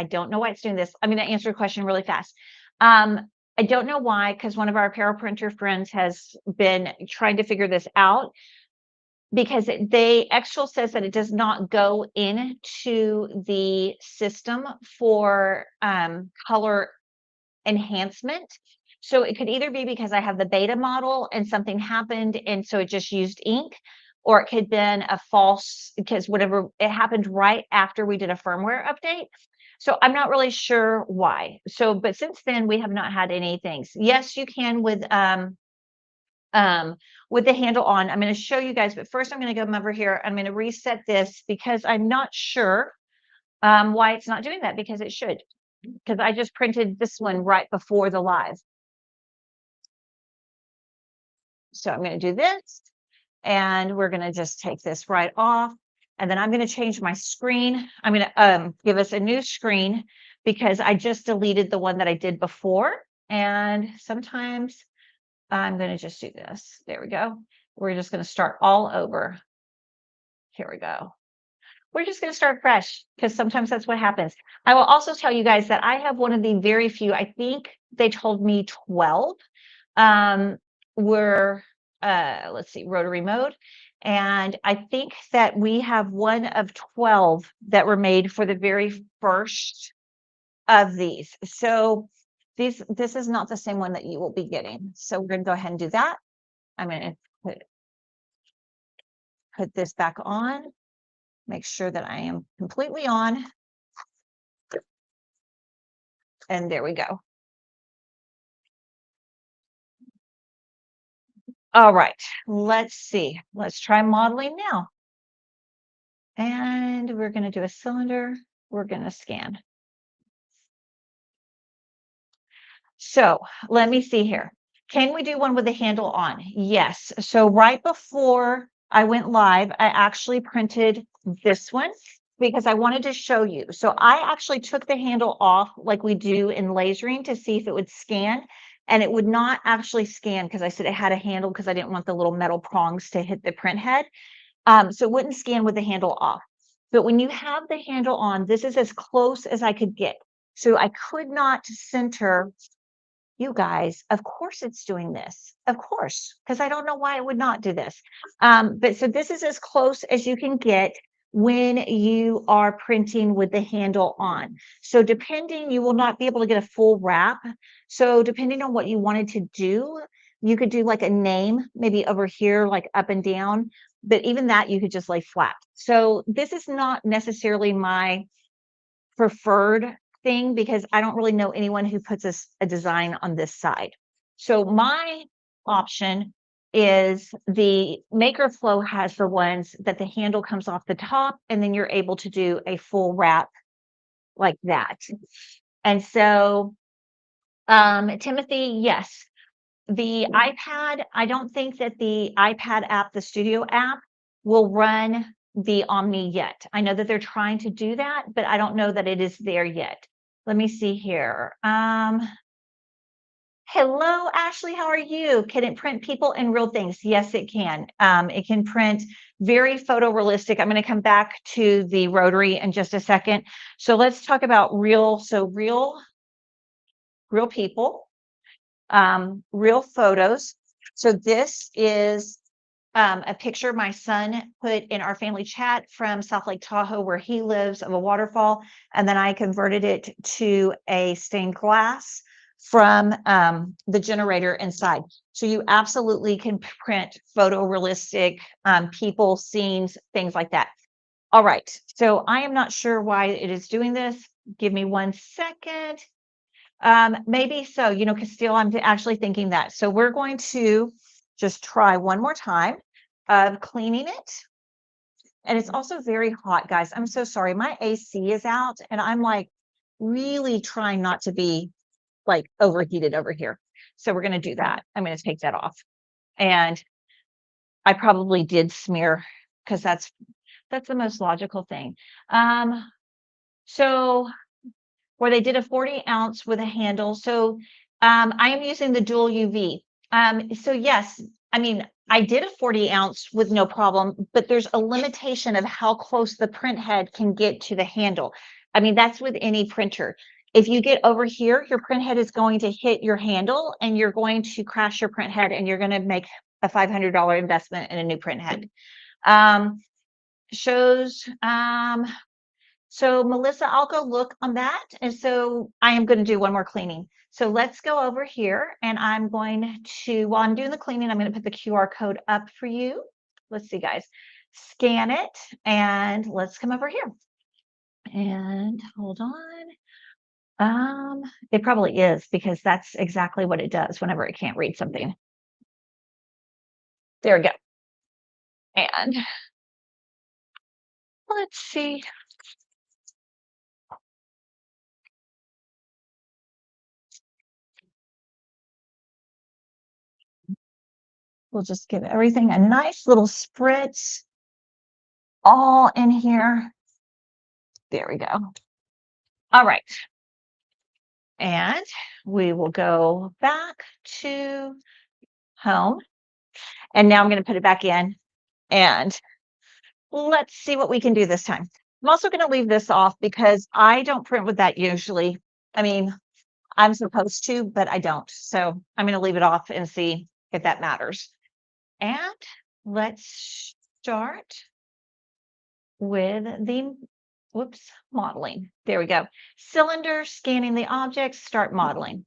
don't know why it's doing this. I'm going to answer a question really fast. I don't know why, because one of our apparel printer friends has been trying to figure this out, because xTool says that it does not go into the system for color enhancement. So it could either be because I have the beta model and something happened and so it just used ink, or it could have been a false, because whatever, it happened right after we did a firmware update. So I'm not really sure why. So, but since then we have not had any things. Yes, you can with the handle on. I'm going to show you guys, but first I'm going to come over here. I'm going to reset this because I'm not sure why it's not doing that, because it should, because I just printed this one right before the live. So I'm going to do this, and we're going to just take this right off. And then I'm going to change my screen. I'm going to give us a new screen because I just deleted the one that I did before. And sometimes I'm going to just do this. There we go. We're just going to start all over. Here we go. We're just going to start fresh because sometimes that's what happens. I will also tell you guys that I have one of the very few, I think they told me 12, were, let's see, rotary mode. And I think that we have one of 12 that were made for the very first of these. So this is not the same one that you will be getting. So we're going to go ahead and do that. I'm going to put this back on, make sure that I am completely on. And there we go. All right, let's see. Let's try modeling now. And we're going to do a cylinder. We're going to scan. So let me see here. Can we do one with the handle on? Yes. So right before I went live, I actually printed this one because I wanted to show you. So I actually took the handle off like we do in lasering to see if it would scan, and it would not actually scan because I said it had a handle because I didn't want the little metal prongs to hit the print head. So it wouldn't scan with the handle off. But when you have the handle on, this is as close as I could get. So I could not center. You guys, of course it's doing this. Of course, because I don't know why it would not do this. But so this is as close as you can get when you are printing with the handle on. So depending, you will not be able to get a full wrap. So depending on what you wanted to do, you could do like a name, maybe over here, like up and down. But even that, you could just lay flat. So this is not necessarily my preferred thing because I don't really know anyone who puts a design on this side. So my option is the Maker Flow has the ones that the handle comes off the top and then you're able to do a full wrap like that. And so, Timothy, yes, the iPad, I don't think that the iPad app, the Studio app, will run the Omni yet. I know that they're trying to do that, but I don't know that it is there yet. Let me see here. Hello, Ashley, how are you? Can it print people and real things? Yes, it can. It can print very photorealistic. I'm going to come back to the rotary in just a second. So let's talk about real people, real photos. So this is a picture my son put in our family chat from South Lake Tahoe, where he lives, of a waterfall. And then I converted it to a stained glass from the generator inside. So you absolutely can print photorealistic people, scenes, things like that. All right. So I am not sure why it is doing this. Give me 1 second. Maybe so, because still I'm actually thinking that. So we're going to just try one more time of cleaning it. And it's also very hot, guys. I'm so sorry. My AC is out and I'm like really trying not to be like overheated over here. So we're going to do that. I'm going to take that off. And I probably did smear because that's the most logical thing. So where they did a 40 ounce with a handle. So I am using the dual UV. So yes, I mean, I did a 40 ounce with no problem, but there's a limitation of how close the print head can get to the handle. I mean, that's with any printer. If you get over here, your print head is going to hit your handle and you're going to crash your print head and you're going to make a $500 investment in a new print head. So Melissa, I'll go look on that. And so I am going to do one more cleaning. So let's go over here and I'm going to, while I'm doing the cleaning, I'm going to put the QR code up for you. Let's see, guys, scan it and let's come over here and hold on. It probably is because that's exactly what it does whenever it can't read something. There we go. And let's see. We'll just give everything a nice little spritz all in here. There we go. All right. And we will go back to home. And now I'm going to put it back in. And let's see what we can do this time. I'm also going to leave this off because I don't print with that usually. I mean, I'm supposed to, but I don't. So I'm going to leave it off and see if that matters. And let's start with the, modeling. There we go. Cylinder, scanning the objects, start modeling.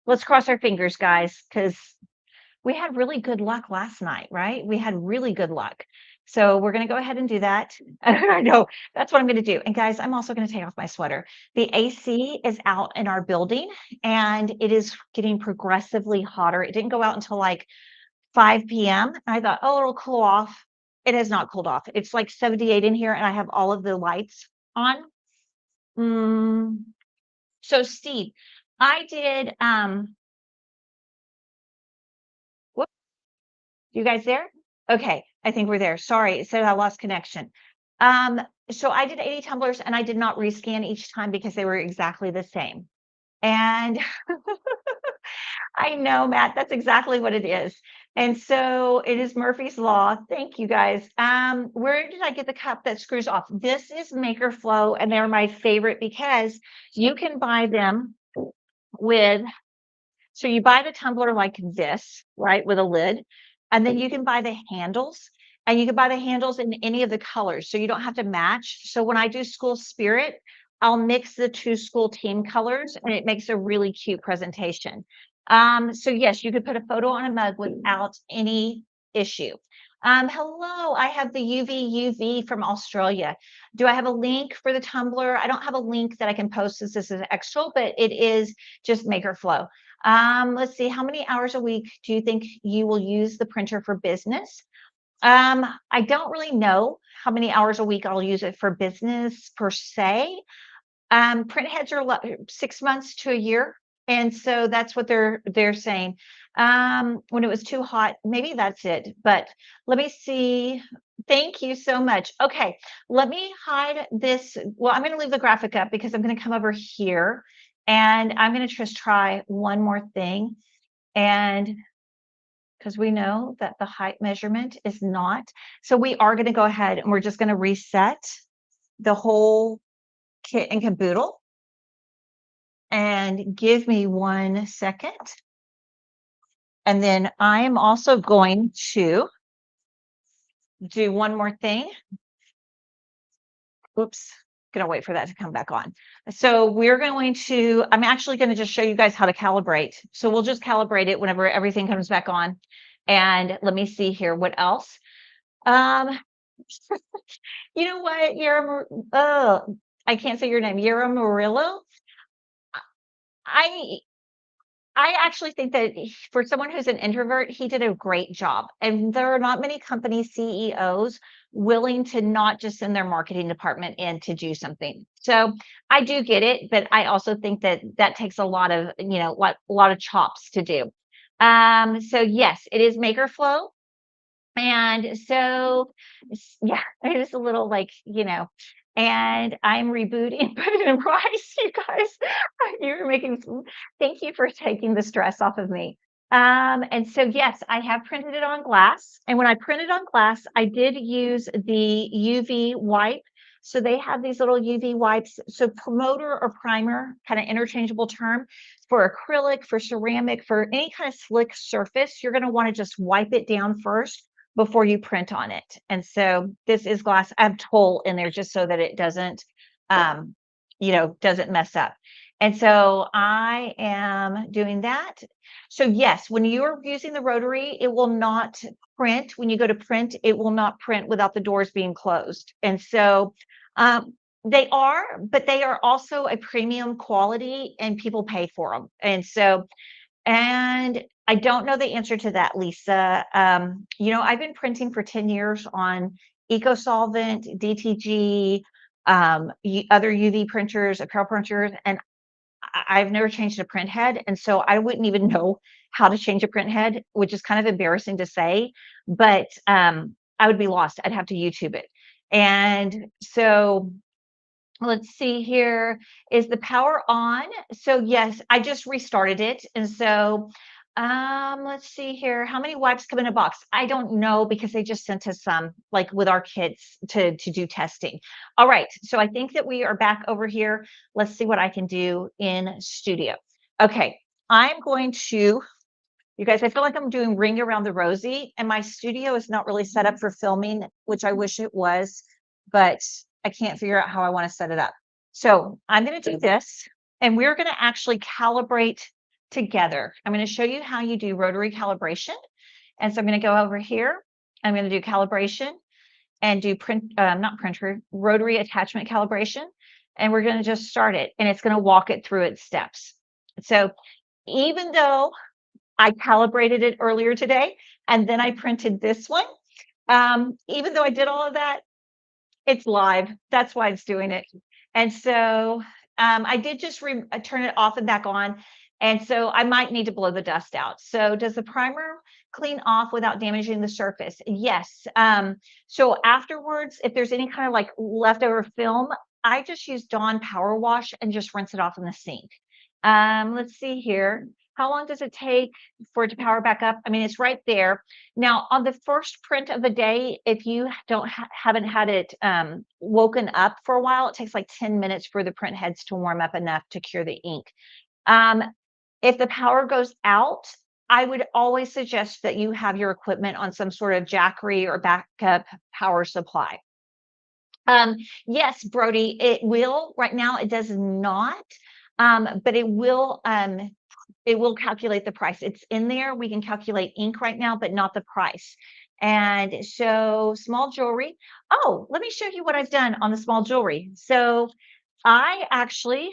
Let's cross our fingers, guys, because we had really good luck last night, right? We had really good luck. So we're going to go ahead and do that. I know that's what I'm going to do. And guys, I'm also going to take off my sweater. The AC is out in our building and it is getting progressively hotter. It didn't go out until like 5 p.m. I thought, oh, it'll cool off. It has not cooled off. It's like 78 in here and I have all of the lights on. So Steve, I did, whoop, you guys there? Okay, I think we're there. Sorry, it said I lost connection. So I did 80 tumblers and I did not rescan each time because they were exactly the same. And I know, Matt, that's exactly what it is. And so it is Murphy's Law. Thank you, guys. Where did I get the cup that screws off? This is Maker Flow, and they're my favorite because you can buy them with, so you buy the tumbler like this, right, with a lid, and then you can buy the handles, and you can buy the handles in any of the colors, so you don't have to match. So when I do school spirit, I'll mix the two school team colors, and it makes a really cute presentation. So yes, you could put a photo on a mug without any issue. Hello, I have the UV from Australia. Do I have a link for the tumbler? I don't have a link that I can post since this is extra, but it is just Maker Flow. Let's see, how many hours a week do you think you will use the printer for business? I don't really know how many hours a week I'll use it for business per se. Print heads are 6 months to a year. And so that's what they're saying. When it was too hot, maybe that's it. But let me see. Thank you so much. Okay, let me hide this. Well, I'm going to leave the graphic up because I'm going to come over here and I'm going to just try one more thing. And because we know that the height measurement is not. So we are going to go ahead and we're just going to reset the whole kit and caboodle. And give me 1 second. And then I am also going to do one more thing. Oops, gonna wait for that to come back on. So we're going to, I'm actually going to just show you guys how to calibrate. So we'll just calibrate it whenever everything comes back on. And let me see here, what else? You know what, I can't say your name, Yara Murillo. I actually think that for someone who's an introvert, he did a great job. And there are not many company CEOs willing to not just send their marketing department in to do something. So I do get it, but I also think that that takes a lot of, a lot of chops to do. So yes, it is Maker Flow. And so, yeah, it is a little like, and I'm rebooting, put it in rice, you guys. You're making, thank you for taking the stress off of me. And so, yes, I have printed it on glass. And when I printed on glass, I did use the UV wipe So they have these little UV wipes. So promoter or primer, kind of interchangeable term for acrylic, for ceramic, for any kind of slick surface, you're going to want to just wipe it down first before you print on it. And so this is glass. I have toll in there just so that it doesn't, doesn't mess up. And so I am doing that. So yes, when you're using the rotary, it will not print. When you go to print, it will not print without the doors being closed. And so they are, but they are also a premium quality and people pay for them. And so, and I don't know the answer to that, Lisa. I've been printing for 10 years on EcoSolvent, DTG, other UV printers, apparel printers, and I've never changed a print head. And so I wouldn't even know how to change a print head, which is kind of embarrassing to say, but I would be lost. I'd have to YouTube it. And so let's see here. Is the power on? So yes, I just restarted it. And so let's see here. How many wipes come in a box? I don't know because they just sent us some, like with our kids to do testing. All right. So I think that we are back over here. Let's see what I can do in studio. Okay. I'm going to, you guys, I feel like I'm doing Ring Around the Rosie, and my studio is not really set up for filming, which I wish it was, but I can't figure out how I want to set it up. So I'm going to do this, and we're going to actually calibrate together. I'm going to show you how you do rotary calibration. And so I'm going to go over here. I'm going to do calibration and do rotary attachment calibration. And we're going to just start it, and it's going to walk it through its steps. So even though I calibrated it earlier today, and then I printed this one, even though I did all of that, it's live. That's why it's doing it. And so I did just turn it off and back on. And so I might need to blow the dust out. So does the primer clean off without damaging the surface? Yes. So afterwards, if there's any kind of like leftover film, I just use Dawn Power Wash and just rinse it off in the sink. Let's see here. How long does it take for it to power back up? I mean, it's right there. Now, on the first print of the day, if you haven't had it woken up for a while, it takes like 10 minutes for the print heads to warm up enough to cure the ink. If the power goes out, I would always suggest that you have your equipment on some sort of Jackery or backup power supply. Yes, Brody, it will. Right now, it does not, but it will calculate the price. It's in there. We can calculate ink right now, but not the price. And so small jewelry. Oh, let me show you what I've done on the small jewelry. So I actually,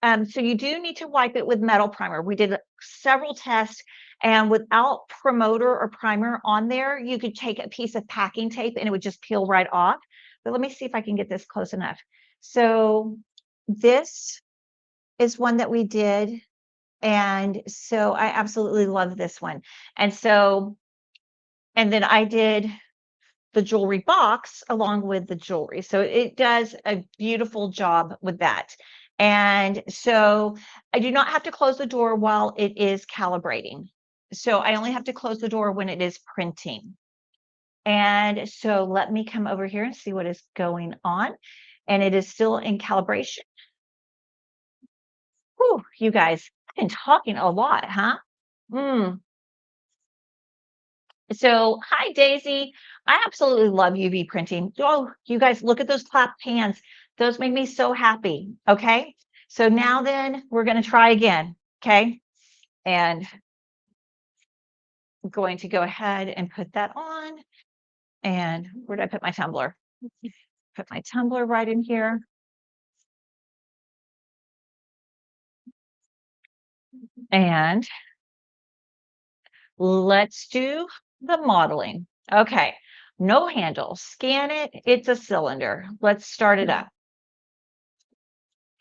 so you do need to wipe it with metal primer. We did several tests, and without promoter or primer on there, you could take a piece of packing tape and it would just peel right off. But let me see if I can get this close enough. So this is one that we did. And so I absolutely love this one. And so, and then I did the jewelry box along with the jewelry. So it does a beautiful job with that. And so I do not have to close the door while it is calibrating. So I only have to close the door when it is printing. And so let me come over here and see what is going on. And it is still in calibration. Whew, you guys, I've been talking a lot, huh? So, hi, Daisy. I absolutely love UV printing. Oh, you guys, look at those clap hands. Those make me so happy. Okay. So now then we're going to try again. Okay. And I'm going to go ahead and put that on. And where did I put my tumbler? Put my tumbler right in here. And let's do the modeling. Okay. No handle. Scan it. It's a cylinder. Let's start it up.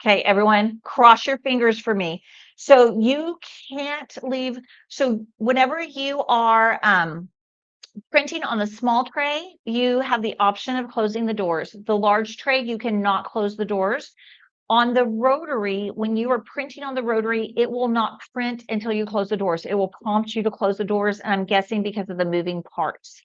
Okay, everyone, cross your fingers for me. So you can't leave. So whenever you are printing on the small tray, you have the option of closing the doors. The large tray, you cannot close the doors. On the rotary, when you are printing on the rotary, it will not print until you close the doors. It will prompt you to close the doors, and I'm guessing because of the moving parts.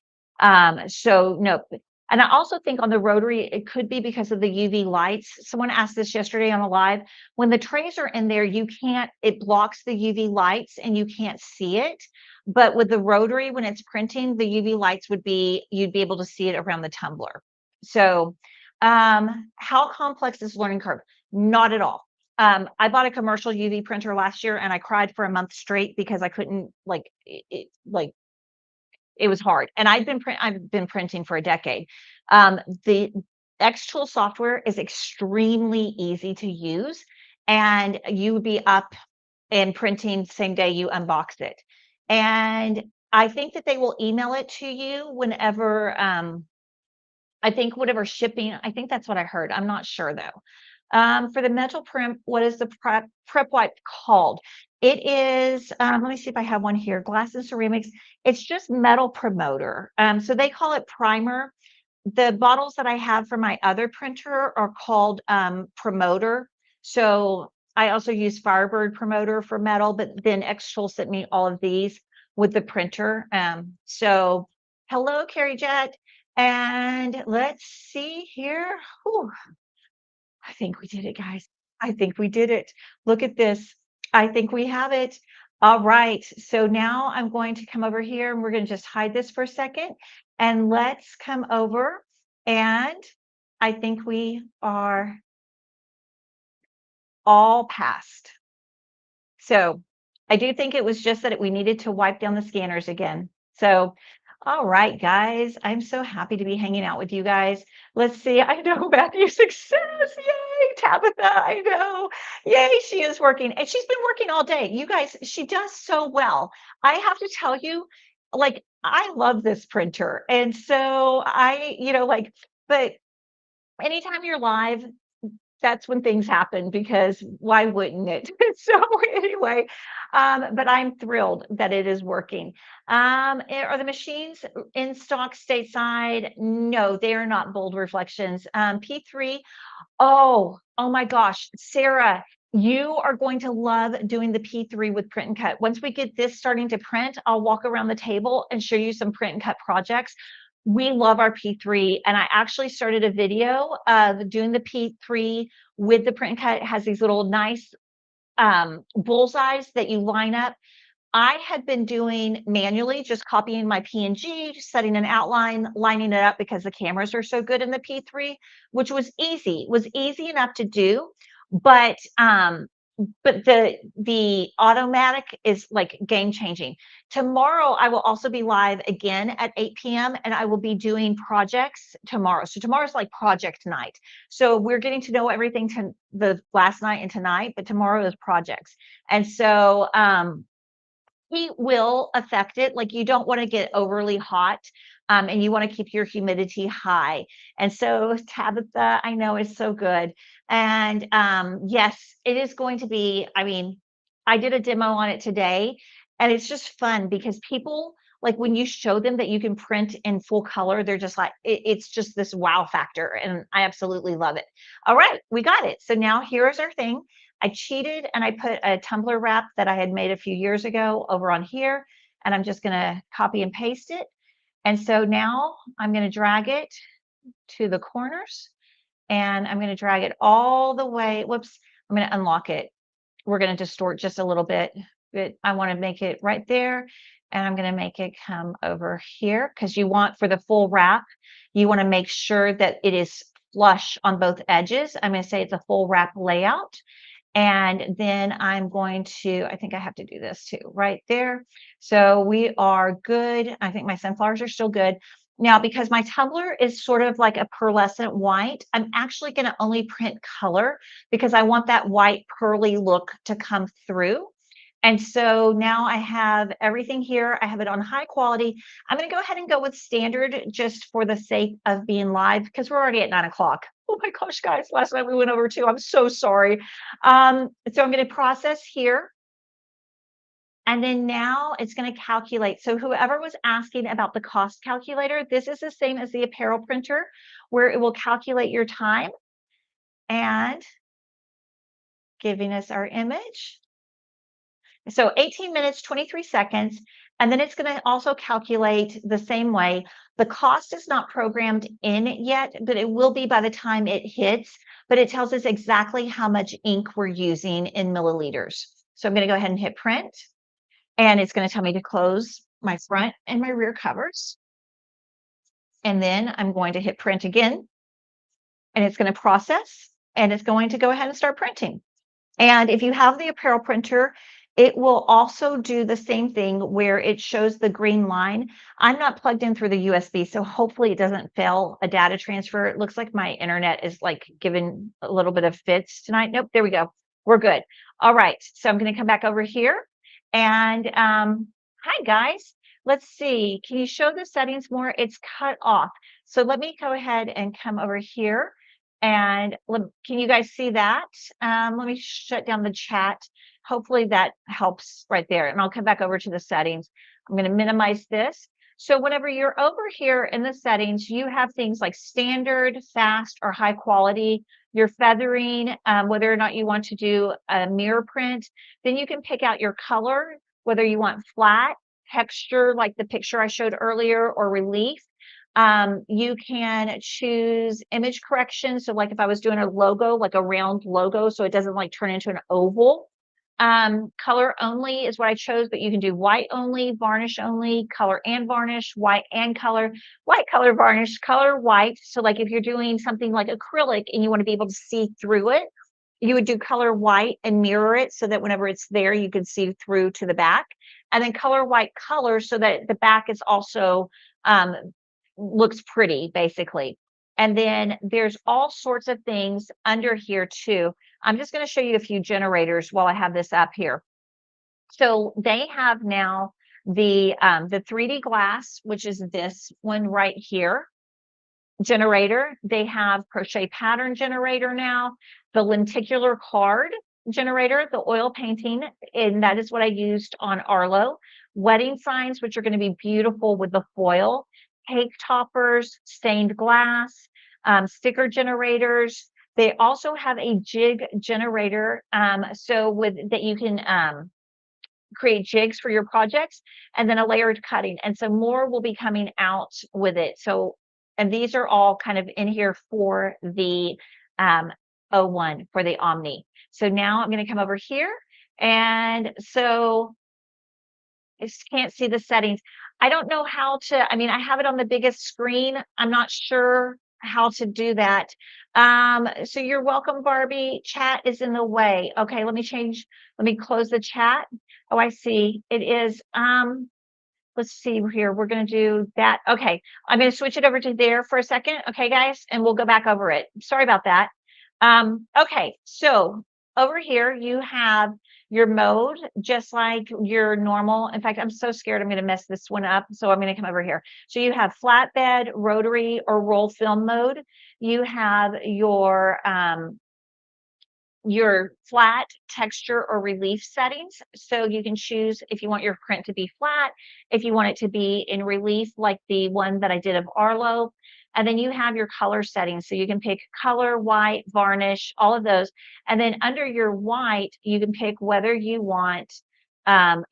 So no, And I also think on the rotary, it could be because of the UV lights. Someone asked this yesterday on a live. When the trays are in there, it blocks the UV lights and you can't see it. But with the rotary, when it's printing, the UV lights you'd be able to see it around the tumbler. So, how complex is learning curve? Not at all. I bought a commercial UV printer last year and I cried for a month straight because I couldn't it was hard. And I've been printing for a decade. The xTool software is extremely easy to use, and you would be up and printing same day you unbox it. And I think that they will email it to you whenever, I think whatever shipping, I think that's what I heard. I'm not sure though. For the metal print, what is the prep wipe called? It is, let me see if I have one here. Glass and ceramics. It's just metal promoter. So they call it primer. The bottles that I have for my other printer are called promoter. So I also use Firebird promoter for metal, but then xTool sent me all of these with the printer. So hello, Carrie Jet. And let's see here. Whew, I think we did it, guys. I think we did it. Look at this. I think we have it. All right. So now I'm going to come over here and we're going to just hide this for a second. And let's come over. And I think we are all passed. So I do think it was just that we needed to wipe down the scanners again. So, all right, guys, I'm so happy to be hanging out with you guys. Let's see. I know Matthew success. Yay, Tabitha. I know. Yay, she is working. And she's been working all day. You guys, she does so well. I have to tell you, like, I love this printer. And so but anytime you're live, that's when things happen because why wouldn't it? So anyway, but I'm thrilled that it is working. Are the machines in stock stateside? No, they are not bold reflections. P3. Oh my gosh, Sarah, you are going to love doing the P3 with print and cut. Once we get this starting to print, I'll walk around the table and show you some print and cut projects. We love our P3, and I actually started a video of doing the P3 with the print and cut. It has these little nice bullseyes that you line up. I had been doing manually, just copying my PNG, setting an outline, lining it up because the cameras are so good in the P3, which was easy enough to do. But the automatic is like game changing. Tomorrow, I will also be live again at 8 p.m. and I will be doing projects tomorrow. So tomorrow's like project night. So we're getting to know everything to the last night and tonight, but tomorrow is projects. And so, heat will affect it. Like you don't want to get overly hot, and you want to keep your humidity high. And so Tabitha, I know is so good. And yes, it is going to be, I mean, I did a demo on it today and it's just fun because people like when you show them that you can print in full color, they're just like, it's just this wow factor. And I absolutely love it. All right, we got it. So now here's our thing. I cheated and I put a tumbler wrap that I had made a few years ago over on here, and I'm just gonna copy and paste it. And so now I'm gonna drag it to the corners and I'm gonna drag it all the way. Whoops, I'm gonna unlock it. We're gonna distort just a little bit, but I wanna make it right there. And I'm gonna make it come over here because you want for the full wrap, you wanna make sure that it is flush on both edges. I'm gonna say it's a full wrap layout. And then I'm going to, I think I have to do this too, right there. So we are good. I think my sunflowers are still good. Now, because my tumbler is sort of like a pearlescent white, I'm actually going to only print color because I want that white pearly look to come through. And so now I have everything here. I have it on high quality. I'm going to go ahead and go with standard just for the sake of being live because we're already at 9 o'clock. Oh my gosh, guys, last night we went over too. I'm so sorry. So I'm going to process here. And then now it's going to calculate. So whoever was asking about the cost calculator, this is the same as the apparel printer where it will calculate your time and giving us our image. So 18 minutes, 23 seconds. And then it's going to also calculate the same way. The cost is not programmed in yet, but it will be by the time it hits, but it tells us exactly how much ink we're using in milliliters. So I'm going to go ahead and hit print, and it's going to tell me to close my front and my rear covers. And then I'm going to hit print again, and it's going to process, and it's going to go ahead and start printing. And if you have the apparel printer, it will also do the same thing where it shows the green line. I'm not plugged in through the USB, so hopefully it doesn't fail a data transfer. It looks like my internet is like giving a little bit of fits tonight. Nope, there we go. We're good. All right, so I'm going to come back over here. And hi, guys. Let's see. Can you show the settings more? It's cut off. So let me go ahead and come over here. And can you guys see that? Let me shut down the chat. Hopefully that helps right there. And I'll come back over to the settings. I'm going to minimize this. So whenever you're over here in the settings, you have things like standard, fast, or high quality. Your feathering, whether or not you want to do a mirror print. Then you can pick out your color, whether you want flat, texture like the picture I showed earlier, or relief. You can choose image correction. So like if I was doing a logo, like a round logo, so it doesn't like turn into an oval. Color only is what I chose, but you can do white only, varnish only, color and varnish, white and color, white color varnish, color white. So like if you're doing something like acrylic and you want to be able to see through it, you would do color white and mirror it so that whenever it's there, you can see through to the back. And then color white color so that the back is also looks pretty, basically. And then there's all sorts of things under here too. I'm just going to show you a few generators while I have this up here. So they have now the 3D glass, which is this one right here, generator. They have crochet pattern generator now, the lenticular card generator, the oil painting, and that is what I used on Arlo. Wedding signs, which are going to be beautiful with the foil, cake toppers, stained glass, sticker generators. They also have a jig generator, so with that you can create jigs for your projects, and then a layered cutting. And so more will be coming out with it. So, and these are all kind of in here for the O1, for the Omni. So now I'm going to come over here. And so I just can't see the settings. I don't know how to, I mean, I have it on the biggest screen. I'm not sure how to do that. So you're welcome, Barbie. Chat is in the way. Okay, let me close the chat. Oh, I see. It is, let's see here. We're going to do that. Okay, I'm going to switch it over to there for a second. Okay, guys, and we'll go back over it. Sorry about that. Okay, so over here you have your mode, just like your normal. In fact, I'm so scared I'm going to mess this one up, so I'm going to come over here. So you have flatbed, rotary, or roll film mode. You have your flat, texture, or relief settings. So you can choose if you want your print to be flat, if you want it to be in relief, like the one that I did of Arlo. And then you have your color settings. So you can pick color, white, varnish, all of those. And then under your white, you can pick whether you want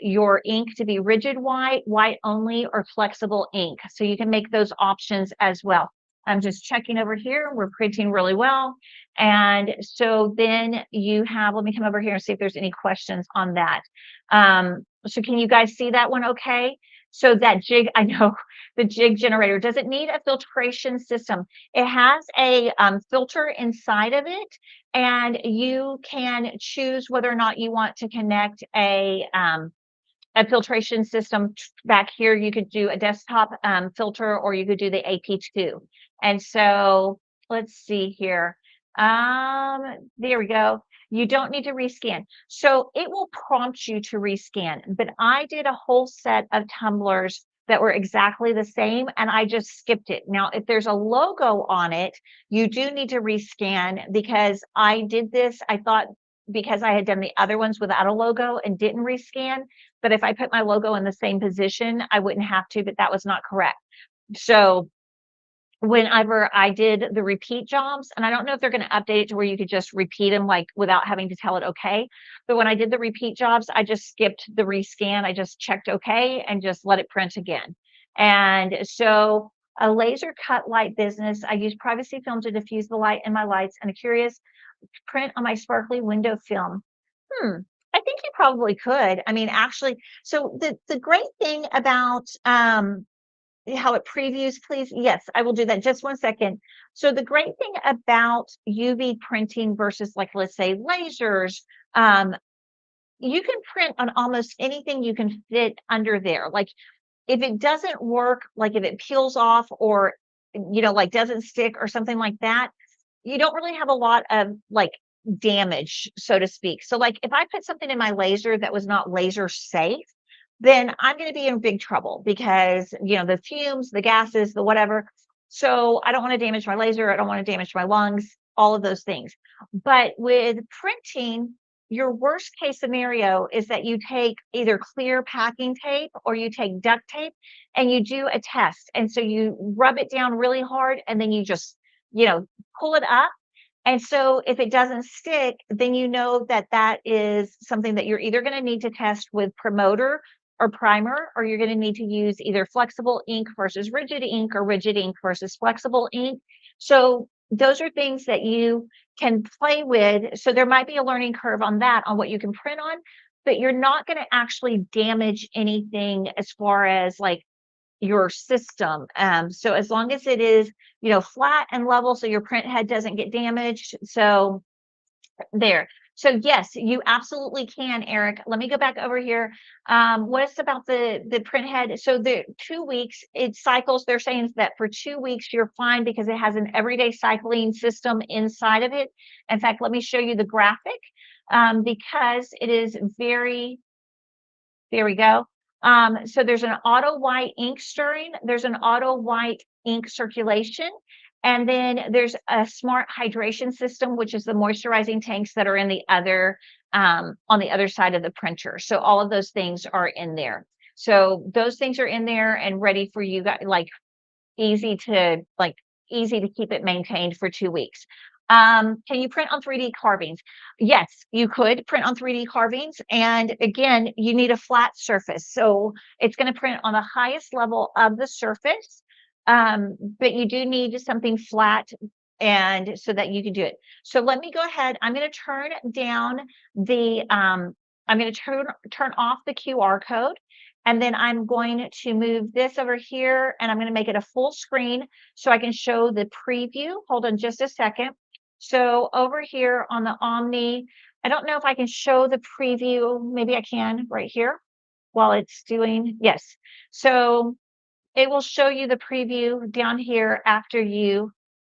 your ink to be rigid white, white only, or flexible ink. So you can make those options as well. I'm just checking over here. We're printing really well. And so then you have, let me come over here and see if there's any questions on that. So can you guys see that one okay? So that jig, I know the jig generator, does it need a filtration system? It has a filter inside of it, and you can choose whether or not you want to connect a filtration system back here. You could do a desktop filter, or you could do the AP2. And so let's see here. There we go. You don't need to rescan. So it will prompt you to rescan, but I did a whole set of tumblers that were exactly the same, and I just skipped it. Now, if there's a logo on it, you do need to rescan, because I did this, I thought, because I had done the other ones without a logo and didn't rescan, but if I put my logo in the same position, I wouldn't have to, but that was not correct. So whenever I did the repeat jobs, and I don't know if they're going to update it to where you could just repeat them like without having to tell it okay. But when I did the repeat jobs, I just skipped the rescan. I just checked okay and just let it print again. And so a laser cut light business, I use privacy film to diffuse the light in my lights and a curious print on my sparkly window film. I think you probably could. I mean, actually, so the great thing about how it previews, please. Yes, I will do that. Just one second. So the great thing about UV printing versus like, let's say lasers, you can print on almost anything you can fit under there. Like if it doesn't work, like if it peels off or, like doesn't stick or something like that, you don't really have a lot of like damage, so to speak. So like if I put something in my laser that was not laser safe, then I'm going to be in big trouble because, the fumes, the gases, the whatever. So I don't want to damage my laser. I don't want to damage my lungs, all of those things. But with printing, your worst case scenario is that you take either clear packing tape or you take duct tape and you do a test. And so you rub it down really hard and then you just, pull it up. And so if it doesn't stick, then you know that that is something that you're either going to need to test with promoter or primer, or you're going to need to use either flexible ink versus rigid ink or rigid ink versus flexible ink. So those are things that you can play with. So there might be a learning curve on that, on what you can print on, but you're not going to actually damage anything as far as like your system. So as long as it is, flat and level, so your print head doesn't get damaged. So there. So yes, you absolutely can, Eric. Let me go back over here. What's about the print head? So the 2 weeks, it cycles. They're saying that for 2 weeks, you're fine because it has an everyday cycling system inside of it. In fact, let me show you the graphic because it is very, there we go. So there's an auto white ink stirring, there's an auto white ink circulation, and then there's a smart hydration system, which is the moisturizing tanks that are in the other on the other side of the printer. So all of those things are in there. So those things are in there and ready for you guys, like easy to keep it maintained for 2 weeks. Can you print on 3D carvings? Yes, you could print on 3D carvings. And again, you need a flat surface. So it's going to print on the highest level of the surface. But you do need something flat and so that you can do it. So let me go ahead. I'm going to turn down I'm going to turn off the QR code. And then I'm going to move this over here and I'm going to make it a full screen so I can show the preview. Hold on just a second. So over here on the Omni, I don't know if I can show the preview. Maybe I can right here while it's doing, yes. So it will show you the preview down here after you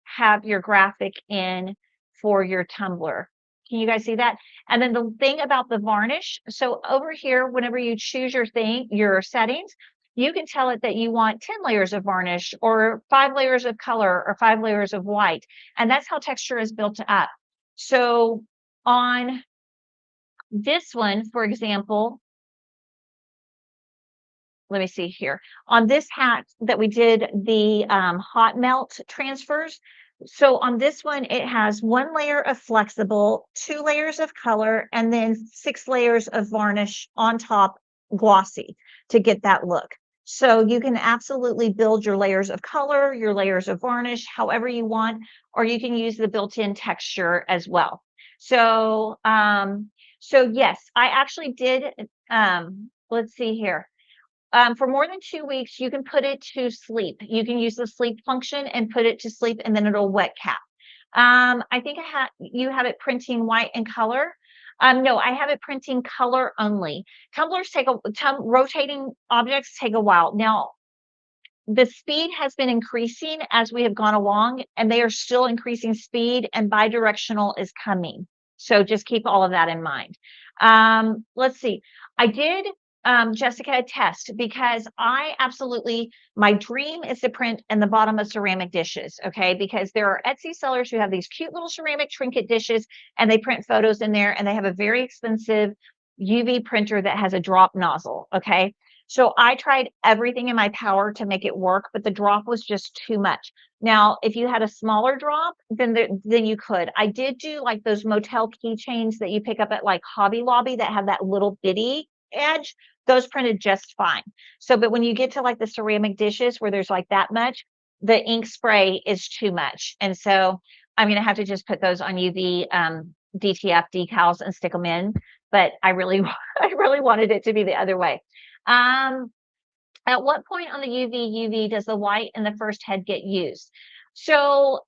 have your graphic in for your tumbler. Can you guys see that? And then the thing about the varnish, so over here, whenever you choose your settings, you can tell it that you want 10 layers of varnish or 5 layers of color or 5 layers of white. And that's how texture is built up. So on this one, for example, let me see here. On this hat that we did the hot melt transfers, so on this one, it has 1 layer of flexible, 2 layers of color, and then 6 layers of varnish on top, glossy, to get that look. So you can absolutely build your layers of color, your layers of varnish, however you want, or you can use the built-in texture as well. So, so yes, I actually did, let's see here. For more than 2 weeks, you can put it to sleep. You can use the sleep function and put it to sleep, and then it'll wet cap. I think you have it printing white and color. No, I have it printing color only. Tumblers rotating objects take a while. Now, the speed has been increasing as we have gone along, and they are still increasing speed, and bidirectional is coming. So just keep all of that in mind. Let's see. I did Jessica, test because my dream is to print in the bottom of ceramic dishes, okay? Because there are Etsy sellers who have these cute little ceramic trinket dishes and they print photos in there and they have a very expensive UV printer that has a drop nozzle, okay? So I tried everything in my power to make it work, but the drop was just too much. Now, if you had a smaller drop, then you could. I did do like those motel keychains that you pick up at like Hobby Lobby that have that little bitty edge. Those printed just fine. So, but when you get to like the ceramic dishes where there's like that much, the ink spray is too much. And so I'm going to have to just put those on UV DTF decals and stick them in. But I really, I really wanted it to be the other way. At what point on the UV does the white in the first head get used? So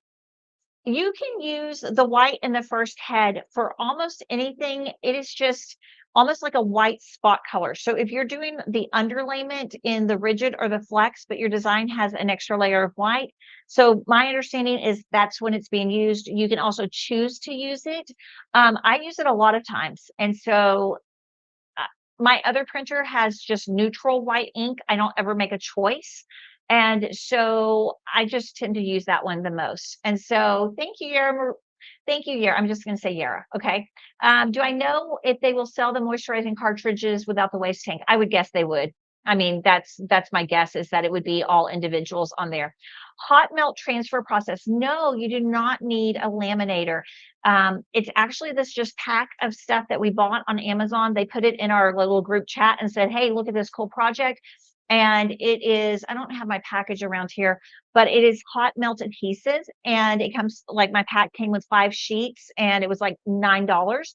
you can use the white in the first head for almost anything. It is just almost like a white spot color. So if you're doing the underlayment in the rigid or the flex, but your design has an extra layer of white. So my understanding is that's when it's being used. You can also choose to use it. I use it a lot of times. And so my other printer has just neutral white ink. I don't ever make a choice. And so I just tend to use that one the most. And so thank you, Yara. Thank you, Yara. I'm just going to say Yara. Okay. Do I know if they will sell the moisturizing cartridges without the waste tank? I would guess they would. I mean, that's my guess, is that it would be all individuals on there. Hot melt transfer process. No, you do not need a laminator. It's actually this just pack of stuff that we bought on Amazon. They put it in our little group chat and said, hey, look at this cool project. And it is, I don't have my package around here, but it is hot melt adhesive. And it comes like, my pack came with 5 sheets and it was like $9.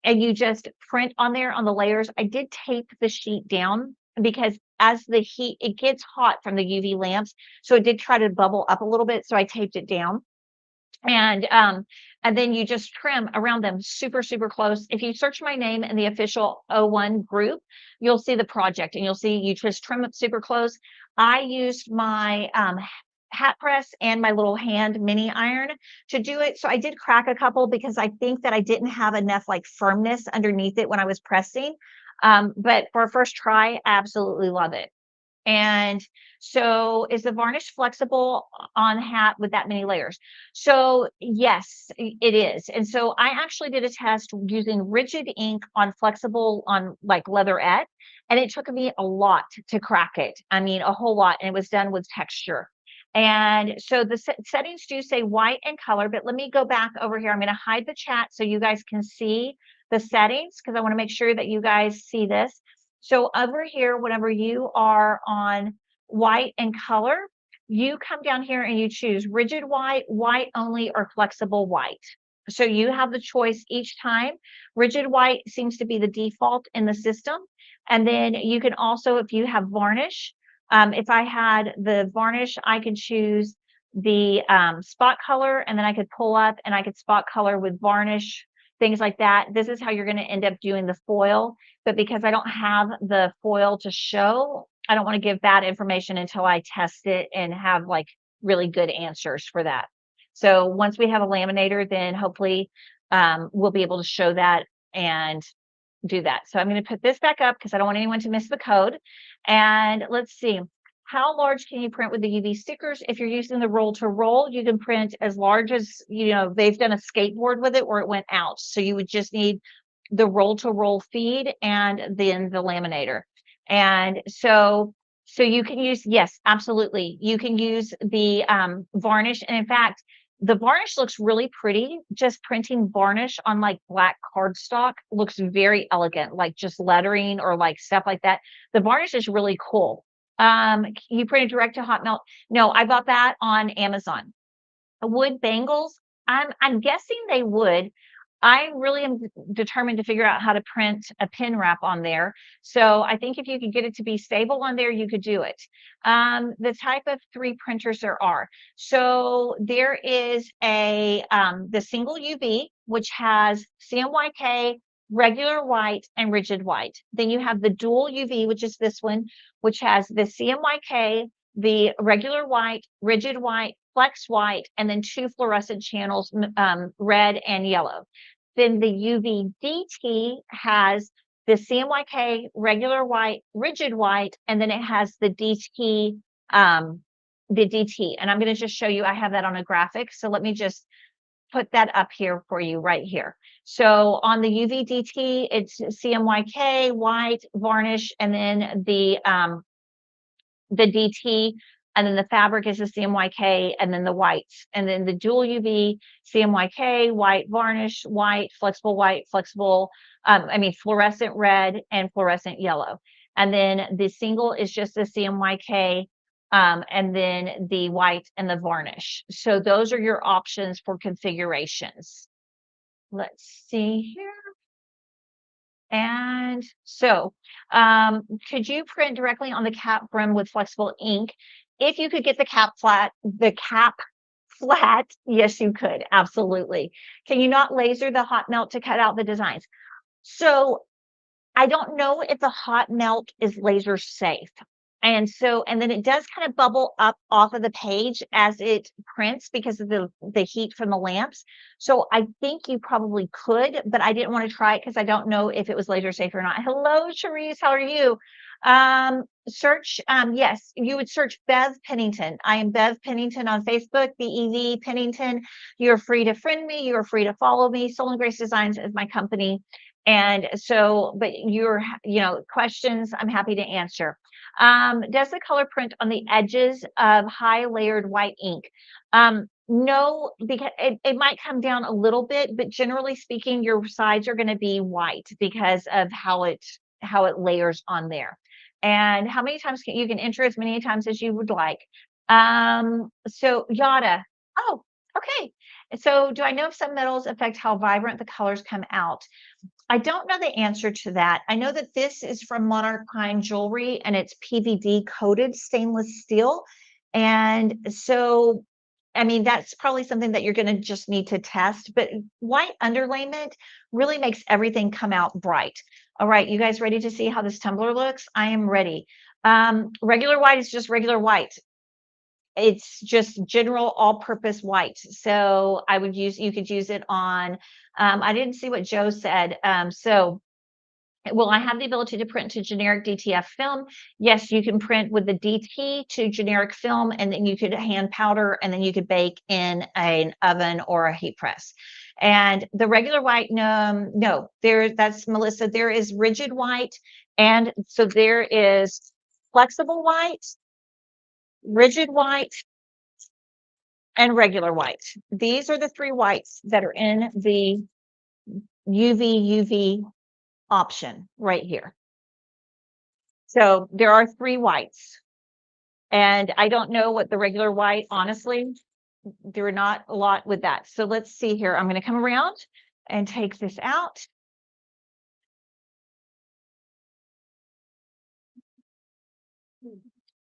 And you just print on there on the layers. I did tape the sheet down because as the heat, it gets hot from the UV lamps. So it did try to bubble up a little bit. So I taped it down. And then you just trim around them super, super close. If you search my name in the official O1 group, you'll see the project and you'll see you just trim it super close. I used my hat press and my little hand mini iron to do it. So I did crack a couple because I think that I didn't have enough like firmness underneath it when I was pressing. But for a first try, I absolutely love it. And so is the varnish flexible on hat with that many layers? So yes, it is. And so I actually did a test using rigid ink on flexible on like leatherette, and it took me a lot to crack it. I mean, a whole lot, and it was done with texture. And so the settings do say white and color, but let me go back over here. I'm going to hide the chat so you guys can see the settings because I want to make sure that you guys see this. So over here, whenever you are on white and color, you come down here and you choose rigid white, white only, or flexible white. So you have the choice each time. Rigid white seems to be the default in the system. And then you can also, if you have varnish, if I had the varnish, I could choose the spot color, and then I could pull up and I could spot color with varnish, things like that. This is how you're going to end up doing the foil. But because I don't have the foil to show, I don't want to give bad information until I test it and have like really good answers for that. So once we have a laminator, then hopefully we'll be able to show that and do that. So I'm going to put this back up because I don't want anyone to miss the code. And let's see. How large can you print with the UV stickers? If you're using the roll to roll, you can print as large as, you know, they've done a skateboard with it or it went out. So you would just need the roll to roll feed and then the laminator. And so you can use, yes, absolutely. You can use the varnish. And in fact, the varnish looks really pretty. Just printing varnish on like black cardstock looks very elegant, like just lettering or like stuff like that. The varnish is really cool. You print it direct to hot melt. No, I bought that on Amazon. Wood bangles, I'm guessing they would. I really am determined to figure out how to print a pin wrap on there. So I think if you could get it to be stable on there, you could do it. The type of 3 printers there are. So there is the single UV, which has CMYK, regular white, and rigid white. Then you have the dual UV, which is this one, which has the CMYK, the regular white, rigid white, flex white, and then 2 fluorescent channels, red and yellow. Then the UV DT has the CMYK, regular white, rigid white, and then it has the DT, And I'm going to just show you, I have that on a graphic. So let me just put that up here for you right here. So on the UV DT, it's CMYK, white, varnish, and then the DT, and then the fabric is the CMYK, and then the whites, and then the dual UV CMYK, white varnish, white, flexible, fluorescent red and fluorescent yellow. And then the single is just the CMYK, and then the white and the varnish. So those are your options for configurations. Let's see here. And so, could you print directly on the cap brim with flexible ink? If you could get the cap flat, yes, you could. Absolutely. Can you not laser the hot melt to cut out the designs? So I don't know if the hot melt is laser safe. And then it does kind of bubble up off of the page as it prints because of the heat from the lamps. So I think you probably could, but I didn't want to try it because I don't know if it was laser safe or not. Hello, Cherise, how are you? Yes, you would search Bev Pennington. I am Bev Pennington on Facebook, BEV Pennington. You're free to friend me. You are free to follow me. Soul and Grace Designs is my company. And so, but questions, I'm happy to answer. Does the color print on the edges of high layered white ink? No, because it might come down a little bit, but generally speaking, your sides are going to be white because of how it layers on there. And how many times you can enter as many times as you would like. So Yada. Oh, okay. So do I know if some metals affect how vibrant the colors come out? I don't know the answer to that. I know that this is from Monarch Pine Jewelry and it's PVD coated stainless steel. And so, that's probably something that you're going to just need to test. But white underlayment really makes everything come out bright. All right, you guys ready to see how this tumbler looks? I am ready. Regular white is just regular white. It's just general all-purpose white. So you could use it on, I didn't see what Joe said. Will I have the ability to print to generic DTF film? Yes, you can print with the DT to generic film, and then you could hand powder, and then you could bake in an oven or a heat press. And the regular white, no, that's Melissa. There is rigid white, and so there is flexible white, rigid white, and regular white. These are the three whites that are in the UV option right here. So there are three whites. And I don't know what the regular white, honestly, there are not a lot with that. So let's see here. I'm going to come around and take this out.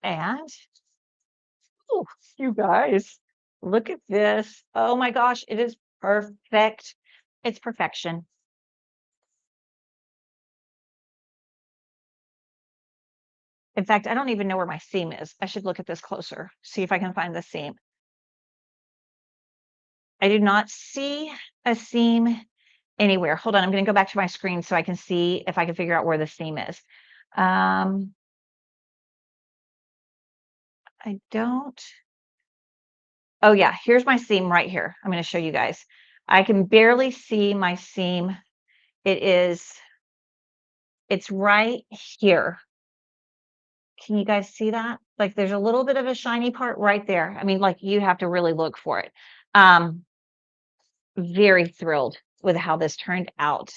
And, oh, you guys, look at this. Oh my gosh, it is perfect. It's perfection. In fact, I don't even know where my seam is. I should look at this closer, see if I can find the seam. I do not see a seam anywhere. Hold on, I'm going to go back to my screen so I can see if I can figure out where the seam is. I don't. Oh yeah, here's my seam right here. I'm going to show you guys. I can barely see my seam. It's right here. Can you guys see that? Like there's a little bit of a shiny part right there. Like you have to really look for it. Very thrilled with how this turned out.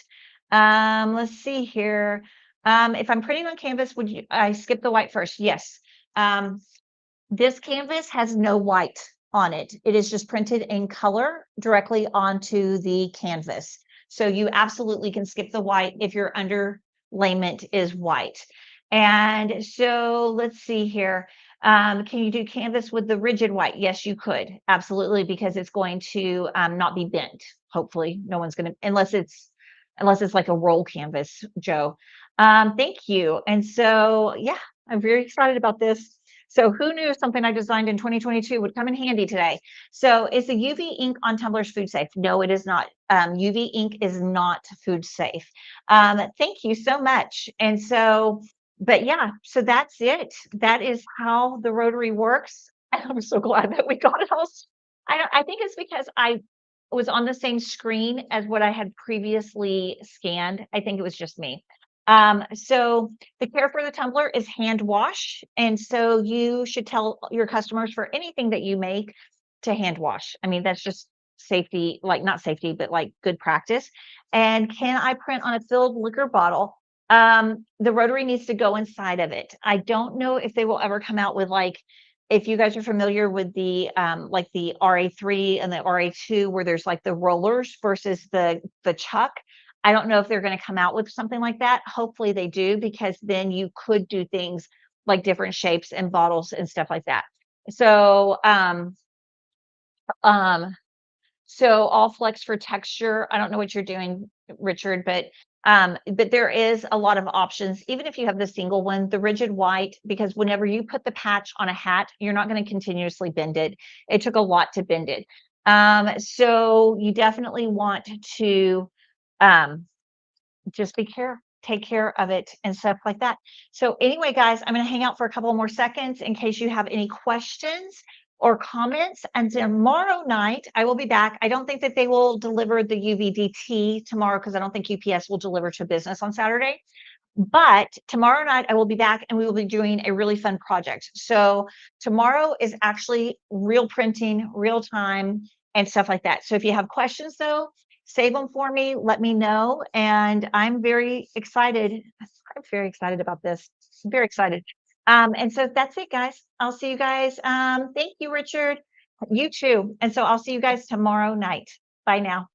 Let's see here. If I'm printing on canvas, I skip the white first? Yes. This canvas has no white on it. It is just printed in color directly onto the canvas. So you absolutely can skip the white if your underlayment is white. And so let's see here. Can you do canvas with the rigid white? Yes, you could. Absolutely, because it's going to not be bent. Hopefully, no one's going to, unless it's like a roll canvas, Joe. Thank you. And so, yeah, I'm very excited about this. So who knew something I designed in 2022 would come in handy today? So is the UV ink on tumblers food safe? No, it is not. UV ink is not food safe. Thank you so much. And so, but yeah, so that's it. That is how the rotary works. I'm so glad that we got it all. I think it's because I was on the same screen as what I had previously scanned. I think it was just me. So the care for the tumbler is hand wash. And so you should tell your customers for anything that you make to hand wash. I mean, that's just safety, like not safety, but like good practice. And can I print on a filled liquor bottle? The rotary needs to go inside of it. I don't know if they will ever come out with like, if you guys are familiar with the like the RA3 and the RA2 where there's like the rollers versus the chuck. I don't know if they're going to come out with something like that. Hopefully they do, because then you could do things like different shapes and bottles and stuff like that. So um so all flex for texture. I don't know what you're doing, Richard, but there is a lot of options. Even if you have the single one, the rigid white, because whenever you put the patch on a hat, you're not going to continuously bend it. It took a lot to bend it. So you definitely want to just take care of it and stuff like that. So anyway, guys, I'm going to hang out for a couple more seconds in case you have any questions or comments. And tomorrow night, I will be back. I don't think that they will deliver the UVDT tomorrow because I don't think UPS will deliver to business on Saturday. But tomorrow night, I will be back and we will be doing a really fun project. So tomorrow is actually real printing, real time, and stuff like that. So if you have questions, though, save them for me, let me know. And I'm very excited. I'm very excited about this. I'm very excited. And so that's it, guys. I'll see you guys. Thank you, Richard. You too. And so I'll see you guys tomorrow night. Bye now.